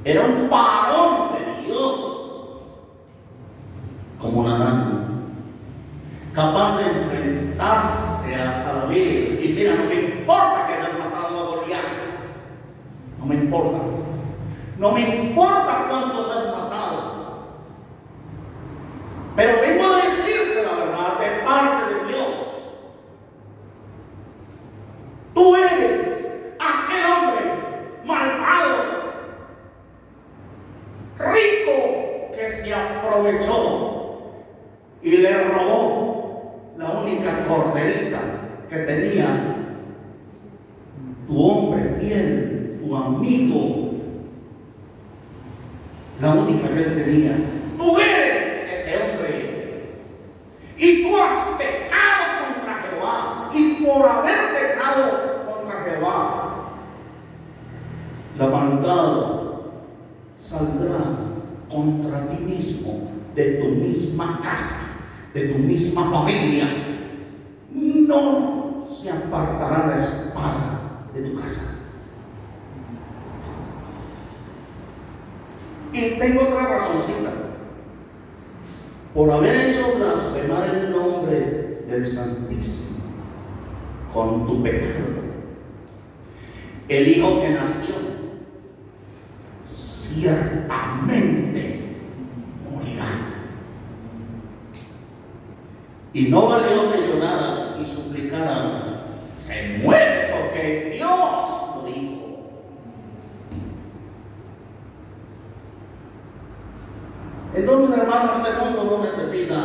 era un varón de Dios como Natán, capaz de enfrentarse a David. Y mira, no me importa que hayas matado a Goliat, no me importa, no me importa cuántos has matado, pero vengo a decirte la verdad de parte de Dios. Tú eres aquel hombre malvado, rico, que se aprovechó y le robó la única corderita que tenía tu hombre fiel, tu amigo, la única que él tenía. Tú eres ese hombre, y tú has pecado contra Jehová, y por haber pecado contra Jehová, la maldad saldrá contra ti mismo, de tu misma casa, de tu misma familia. No se apartará la espada de tu casa. Y tengo otra razoncita. Por haber hecho blasfemar el nombre del Santísimo con tu pecado, el hijo que nació ciertamente morirá. Y no valió que llorara y suplicara, se muere porque Dios lo dijo. Entonces, hermanos, este mundo no necesita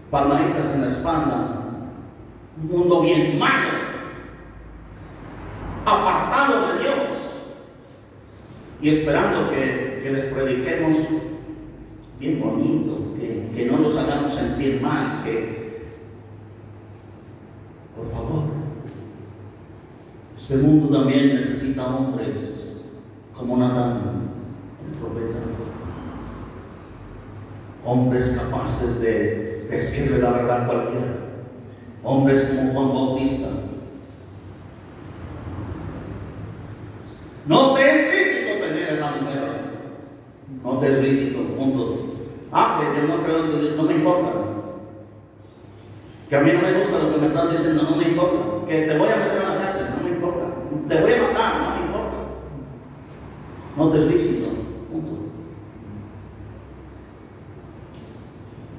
palmaditas en la espalda. Un mundo bien malo, apartado de Dios, y esperando que les prediquemos bien bonito, que no los hagamos sentir mal, que, por favor, este mundo también necesita hombres como Natán, el profeta, hombres capaces de decirle la verdad a cualquiera, hombres como Juan Bautista. No te es lícito tener esa mujer, no te es lícito, punto. Que yo no creo, no me importa, que a mí no me gusta lo que me estás diciendo, no me importa, que te voy a meter a la cárcel, no me importa, te voy a matar, no me importa, no te es lícito, punto.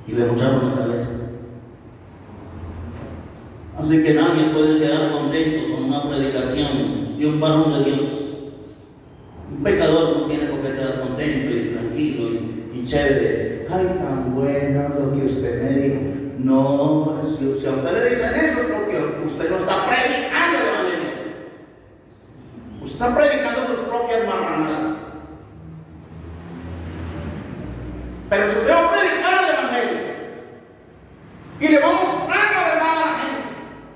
Y le mocharon la cabeza. Así que nadie puede quedar contento con una predicación de un varón de Dios. Un pecador no tiene por qué quedar contento y tranquilo y chévere. Ay, tan bueno lo que usted me dijo. No, si a usted le dicen eso es porque usted no está predicando el evangelio. Usted está predicando sus propias marranadas. Pero si usted va a predicar el evangelio y le va a mostrar la verdad a la gente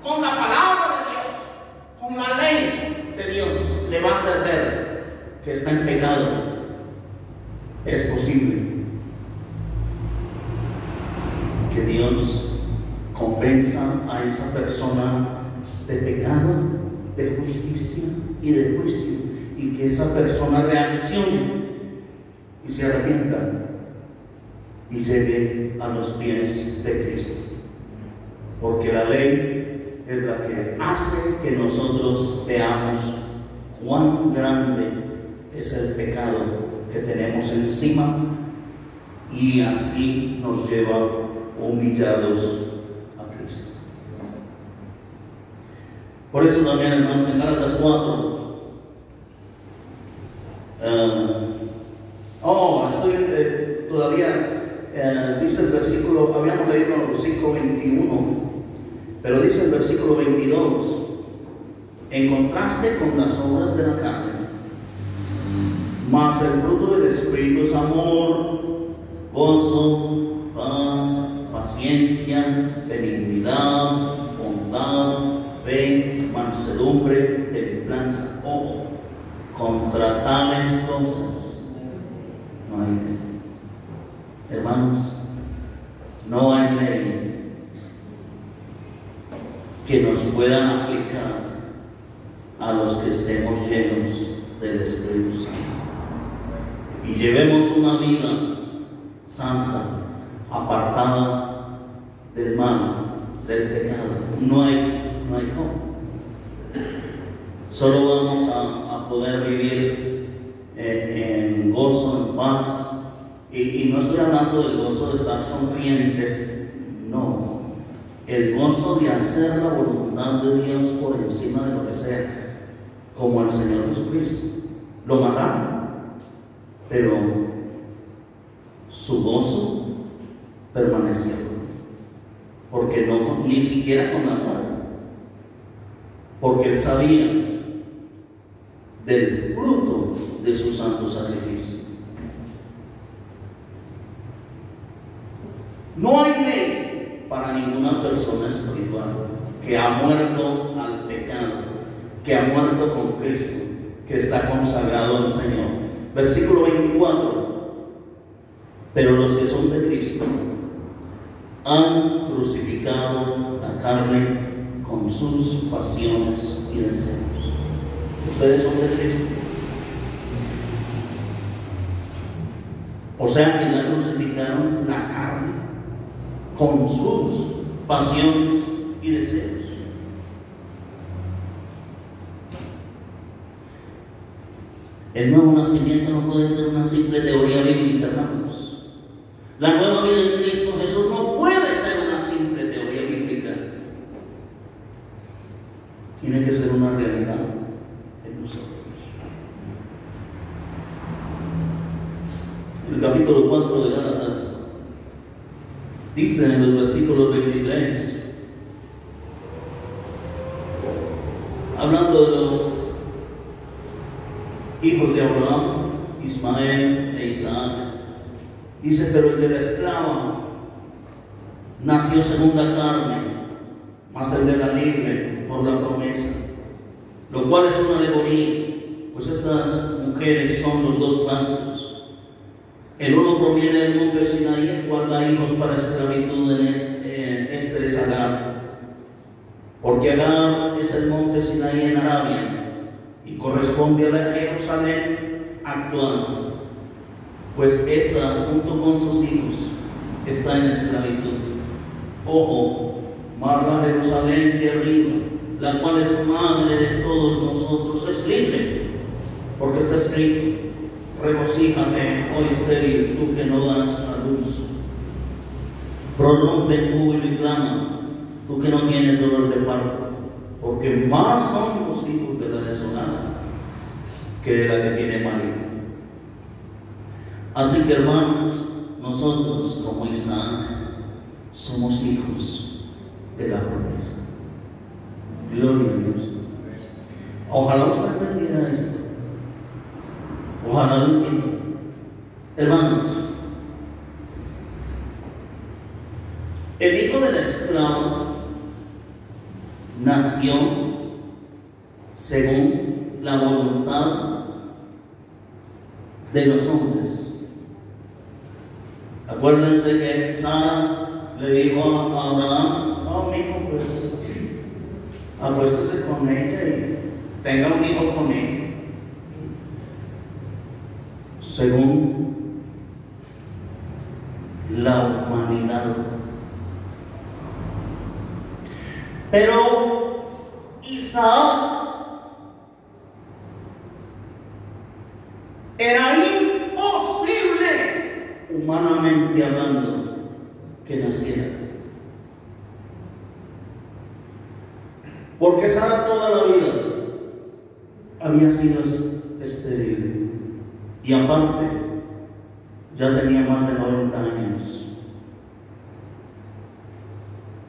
con la palabra de Dios, con la ley de Dios, le va a hacer ver que está en pecado. Es posible que Dios convenza a esa persona de pecado, de justicia y de juicio, y que esa persona reaccione y se arrepienta y llegue a los pies de Cristo. Porque la ley es la que hace que nosotros veamos cuán grande es el pecado que tenemos encima, y así nos lleva humillados a Cristo. Por eso también, hermanos, en Gálatas 4, todavía dice el versículo, habíamos leído los 5:21, pero dice el versículo 22, en contraste con las obras de la carne, mas el fruto del Espíritu es amor, gozo, paz, paciencia, benignidad, bondad, fe, mansedumbre, templanza. Ojo, contra tales cosas no hay ley. Hermanos, no hay ley que nos puedan aplicar a los que estemos llenos del Espíritu Santo y llevemos una vida santa, apartada del mal, del pecado. No hay cómo. Solo vamos a poder vivir en gozo, en paz. Y no estoy hablando del gozo de estar sonrientes, no. El gozo de hacer la voluntad de Dios por encima de lo que sea, como el Señor Jesucristo. Lo mataron, pero su gozo permaneció, porque no, ni siquiera con la muerte, porque él sabía del fruto de su santo sacrificio. No hay ley para ninguna persona espiritual que ha muerto al pecado, que ha muerto con Cristo, que está consagrado al Señor. Versículo 24. Pero los que son de Cristo han crucificado la carne con sus pasiones y deseos. Ustedes son de Cristo. O sea que ya crucificaron la carne con sus pasiones y deseos. El nuevo nacimiento no puede ser una simple teoría bíblica, hermanos. La nueva vida en Cristo Jesús no puede ser una simple teoría bíblica. Tiene que ser una realidad en nosotros. El capítulo 4 de Gálatas dice en el versículo 23, hablando de los hijos de Abraham, Ismael e Isaac, dice: pero el de la esclava nació según la carne, mas el de la libre por la promesa, lo cual es una alegoría, pues estas mujeres son los dos bandos. El uno proviene del monte Sinaí, el cual da hijos para esclavitud. Este es Agar, porque Agar es el monte Sinaí en Arabia y corresponde a la Jerusalén actual, pues esta junto con sus hijos está en esclavitud. Ojo, más la Jerusalén de arriba, la cual es madre de todos nosotros, es libre, porque está escrito: regocíjate, oh estéril, tú que no das a luz. Prorrumpe en júbilo y clama, tú que no tienes dolor de parto, porque más son los hijos de la desolada que de la que tiene marido. Así que, hermanos, nosotros como Isaac somos hijos de la promesa. Gloria a Dios. Ojalá usted entendiera esto. Ojalá lo entienda. Hermanos, el hijo del esclavo nació según la voluntad de los hombres. Acuérdense que Sara le dijo a Abraham: "Oh, mi hijo, pues acuéstese con ella y tenga un hijo con ella", según la humanidad. Pero Isaac era imposible, humanamente hablando, que naciera. Porque Sara toda la vida había sido estéril. Y aparte, ya tenía más de 90 años.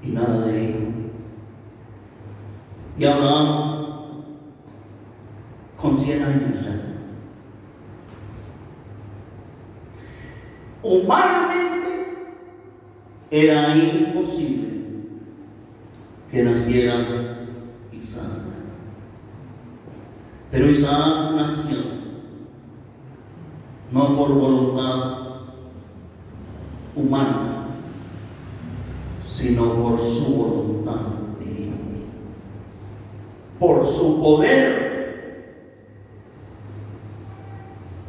Y nada de hijo. Y Abraham, con 100 años ya. Humanamente era imposible que naciera Isaac. Pero Isaac nació no por voluntad humana, sino por su voluntad divina, por su poder,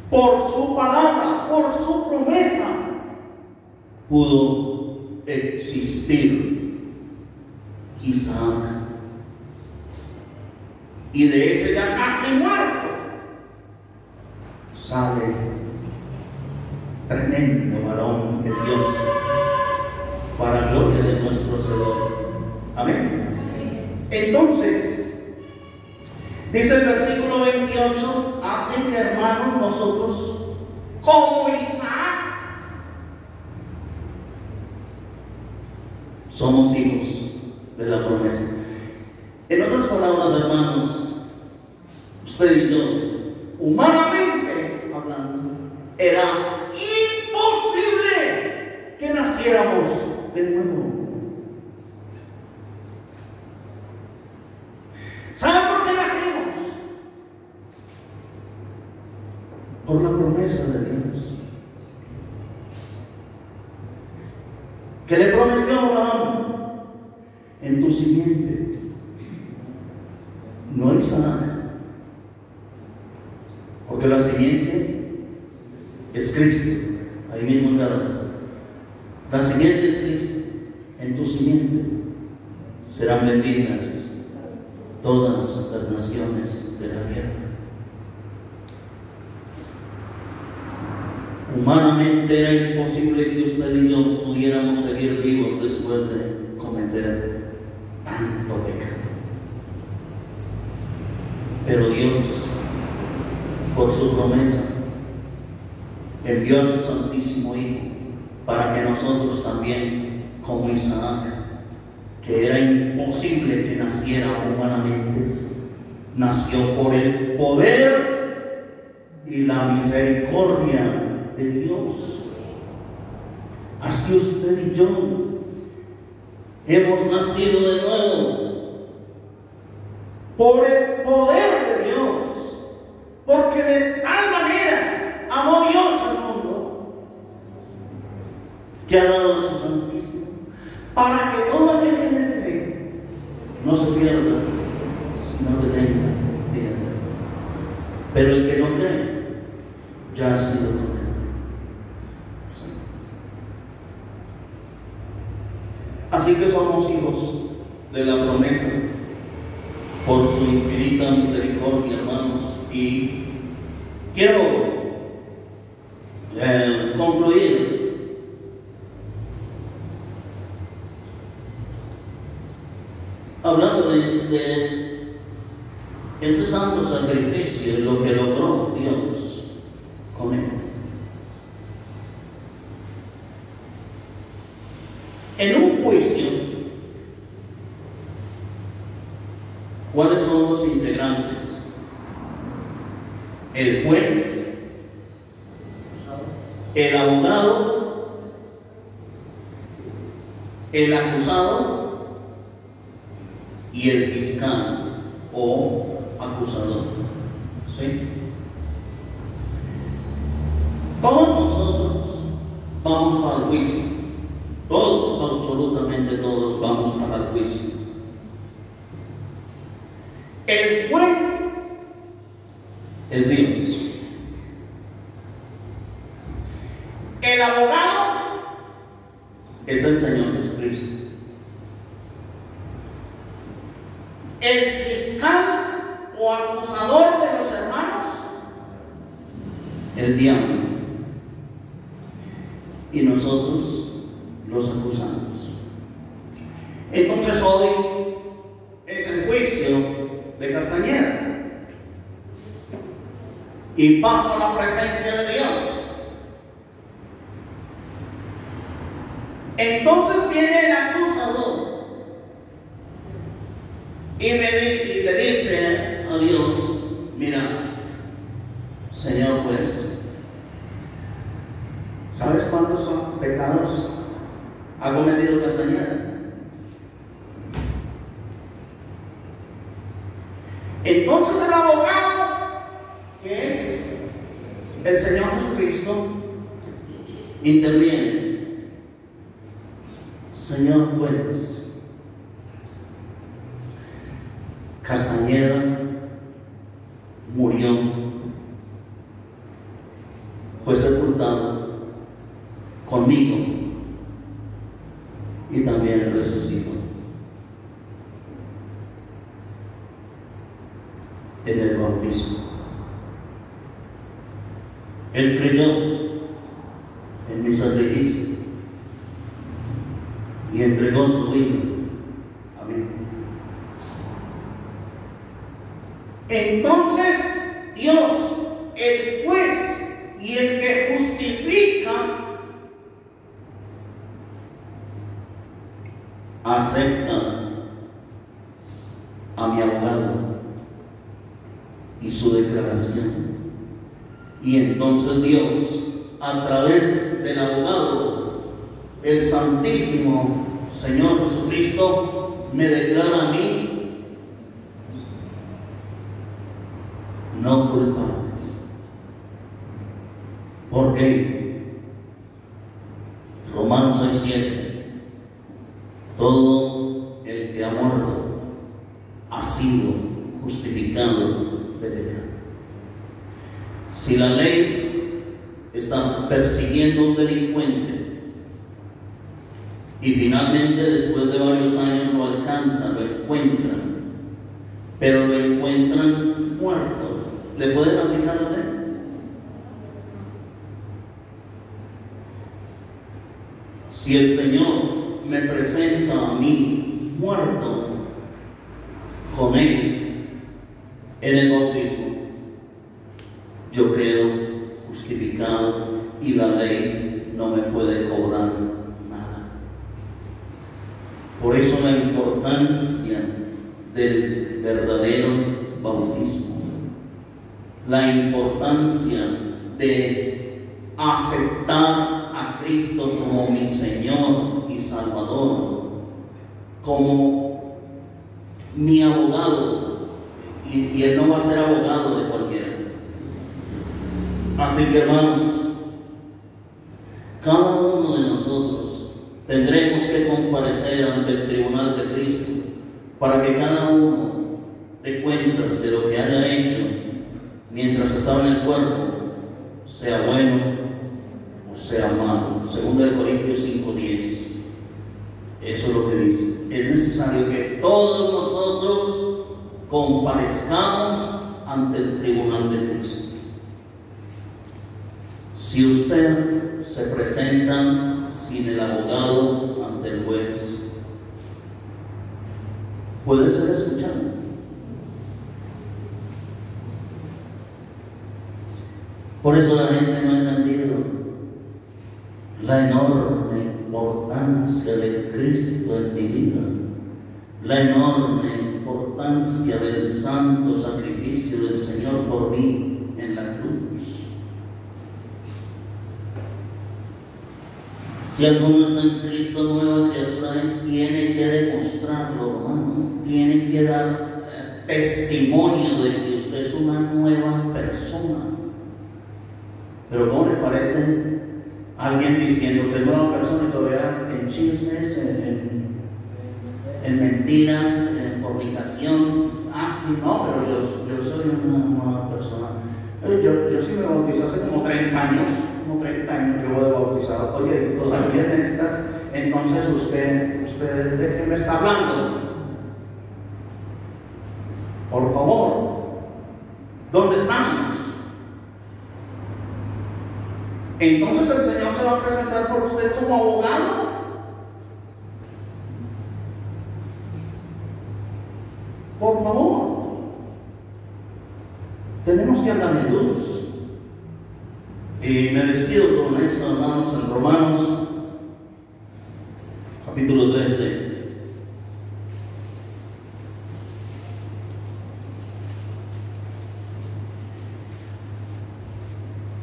por su palabra, por su promesa, pudo existir Isaac. Y de ese ya casi muerto sale tremendo varón de Dios, para gloria de nuestro Señor. Amén. Entonces, dice el versículo 28, hacen que, hermanos, nosotros como Isaac somos hijos de la promesa. En otras palabras, hermanos, usted y yo, humanamente hablando, era imposible que naciéramos de nuevo. ¿Saben por qué nacimos? Por la promesa de Dios, que le prometió a Abraham: en tu simiente, no Isaac, porque la simiente es Cristo. Ahí mismo en Gálatas, la simiente es Cristo. En tu simiente serán benditas todas las naciones de la tierra. Humanamente era imposible que usted y yo pudiéramos seguir vivos después de cometer tanto pecado. Pero Dios, por su promesa, envió a su Santísimo Hijo para que nosotros también, como Isaac, que era imposible que naciera humanamente, nació por el poder y la misericordia de Dios. Así usted y yo hemos nacido de nuevo por el poder de Dios, porque de tal manera amó Dios al mundo que ha dado a su Santísimo, para que todo aquel que le cree no se pierda, sino que tenga vida eterna. Pero el que no cree ya ha sido condenado. Así que somos hijos de la promesa por su infinita misericordia, hermanos. Y quiero concluir hablando de es que ese santo sacrificio es lo que logró Dios con él. En un juicio, ¿cuáles son los integrantes? El juez, el abogado, el acusado y el fiscal o acusador. ¿Sí? Todos nosotros vamos para el juicio. Todos, absolutamente todos, vamos para el juicio. El juez es Dios. El abogado es el Señor Jesucristo. El fiscal o acusador de los hermanos, el diablo. Y nosotros los acusamos. Entonces hoy es el juicio de Castañeda y paso a la presencia de Dios. Entonces viene el acusador y le dice a Dios: mira, Señor juez, ¿sabes cuántos pecados ha cometido Castañeda? Entonces el abogado, que es el Señor Jesucristo, interviene. Señor juez, Castañeda murió, fue sepultado conmigo y también resucitó. En el bautismo. Él creyó en mi sacrificio y entregó su vida a mí. Entonces Dios, el juez y el que justifica, acepta a mi abogado y su declaración. Y entonces Dios, a través del abogado, el Santísimo Señor Jesucristo, me declara a mí no culpable. Porque Romanos 6:7, todo el que ha muerto ha sido justificado de pecado. Si la ley está persiguiendo a un delincuente y finalmente después de varios años lo alcanza, lo encuentran, pero lo encuentran muerto, ¿le pueden aplicar la ley? Si el Señor me presenta a mí muerto con Él en el bautismo, yo quedo justificado y la ley no me puede cobrar nada. Por eso la importancia del verdadero bautismo, la importancia de aceptar a Cristo como mi Señor y Salvador, como mi abogado, y Él no va a ser abogado de cualquiera. Así que, hermanos, cada uno de nosotros tendremos que comparecer ante el tribunal de Cristo para que cada uno dé cuentas de lo que haya hecho mientras estaba en el cuerpo, sea bueno o sea malo. 2 Corintios 5:10. Eso es lo que dice. Es necesario que todos nosotros comparezcamos ante el tribunal de Cristo. Si usted se presenta sin el abogado ante el juez, puede ser escuchado. Por eso la gente no ha entendido la enorme importancia de Cristo en mi vida, la enorme importancia del santo sacrificio del Señor por mí en la cruz. Si alguno está en Cristo, nueva criatura es, tiene que demostrarlo, hermano. Tiene que dar testimonio de que usted es una nueva persona. Pero ¿cómo les parece alguien diciendo que es nueva persona y todavía en chismes, en mentiras, en fornicación? Ah, sí, no, pero yo soy una nueva persona. Yo sí me bauticé hace como 30 años. Como 30 años llevo de bautizado. Oye, todavía en estas, entonces usted ¿de qué me está hablando? Por favor, ¿dónde estamos? Entonces el Señor se va a presentar por usted como abogado. Por favor, tenemos que andar en luz. Y me despido con esto, hermanos, en Romanos, capítulo 13.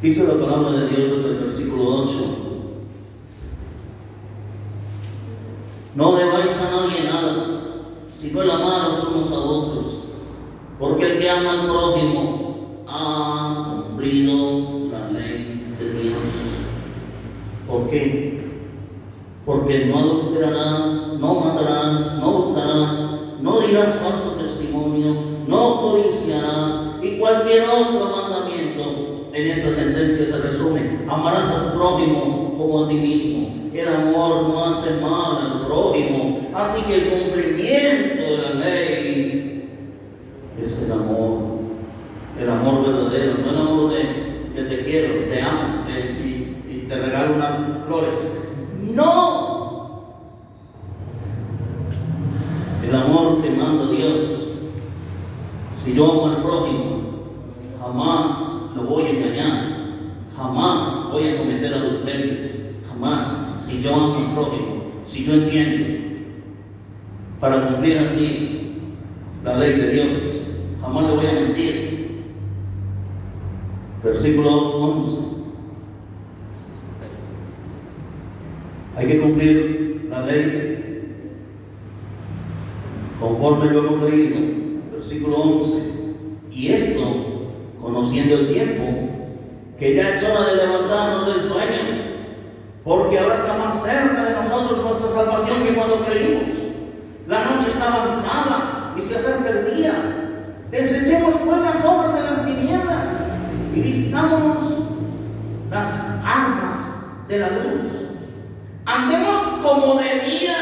Dice la palabra de Dios desde el versículo 8. No debáis a nadie nada, sino el amaros unos a otros, porque el que ama al prójimo ha cumplido la ley de Dios. ¿Por qué? Porque no adulterarás, no matarás, no hurtarás, no dirás falso testimonio, no codiciarás, y cualquier otro mandamiento. En esta sentencia se resume: amarás al prójimo como a ti mismo. El amor no hace mal al prójimo, así que el cumplimiento de la ley es el amor verdadero, no el amor de que te quiero, te amo y te regalo unas flores. No, el amor que manda Dios. Si yo amo al prójimo, jamás lo voy a engañar, jamás voy a cometer adulterio, jamás. Si yo amo al prójimo, si yo entiendo, para cumplir así la ley de Dios, jamás le voy a mentir. Versículo 11. Hay que cumplir la ley conforme lo hemos leído. Versículo 11. Y esto, conociendo el tiempo, que ya es hora de levantarnos del sueño, porque ahora está más cerca de nosotros nuestra salvación que cuando creímos. La noche está avanzada y se acerca el día. Desechemos pues las obras de las tinieblas y vistámonos las armas de la luz. Andemos como de día,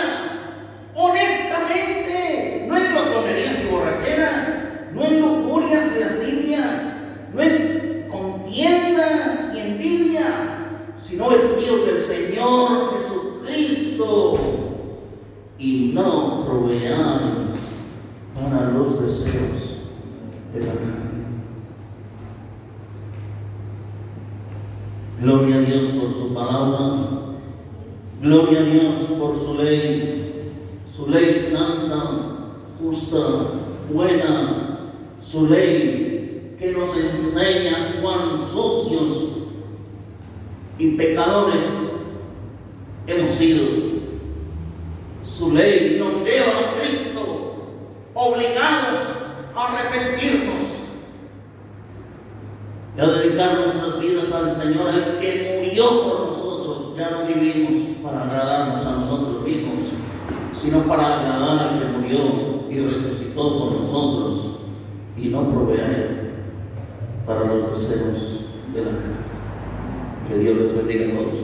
honestamente, no en glotonerías y borracheras, no en lujurias y lascivias, no en contiendas y envidia, sino vestidos del Señor Jesucristo, y no proveáis para los deseos de la carne. Gloria a Dios por su palabra, gloria a Dios por su ley santa, justa, buena, su ley que nos enseña cuán sucios y pecadores hemos sido. Su ley nos lleva a Cristo, obligados a arrepentirnos y a dedicar nuestras vidas al Señor, el que murió por nosotros. Ya no vivimos para agradarnos a nosotros mismos, sino para agradar al que murió y resucitó por nosotros, y no proveer para los deseos de la carne. Que Dios les bendiga a todos.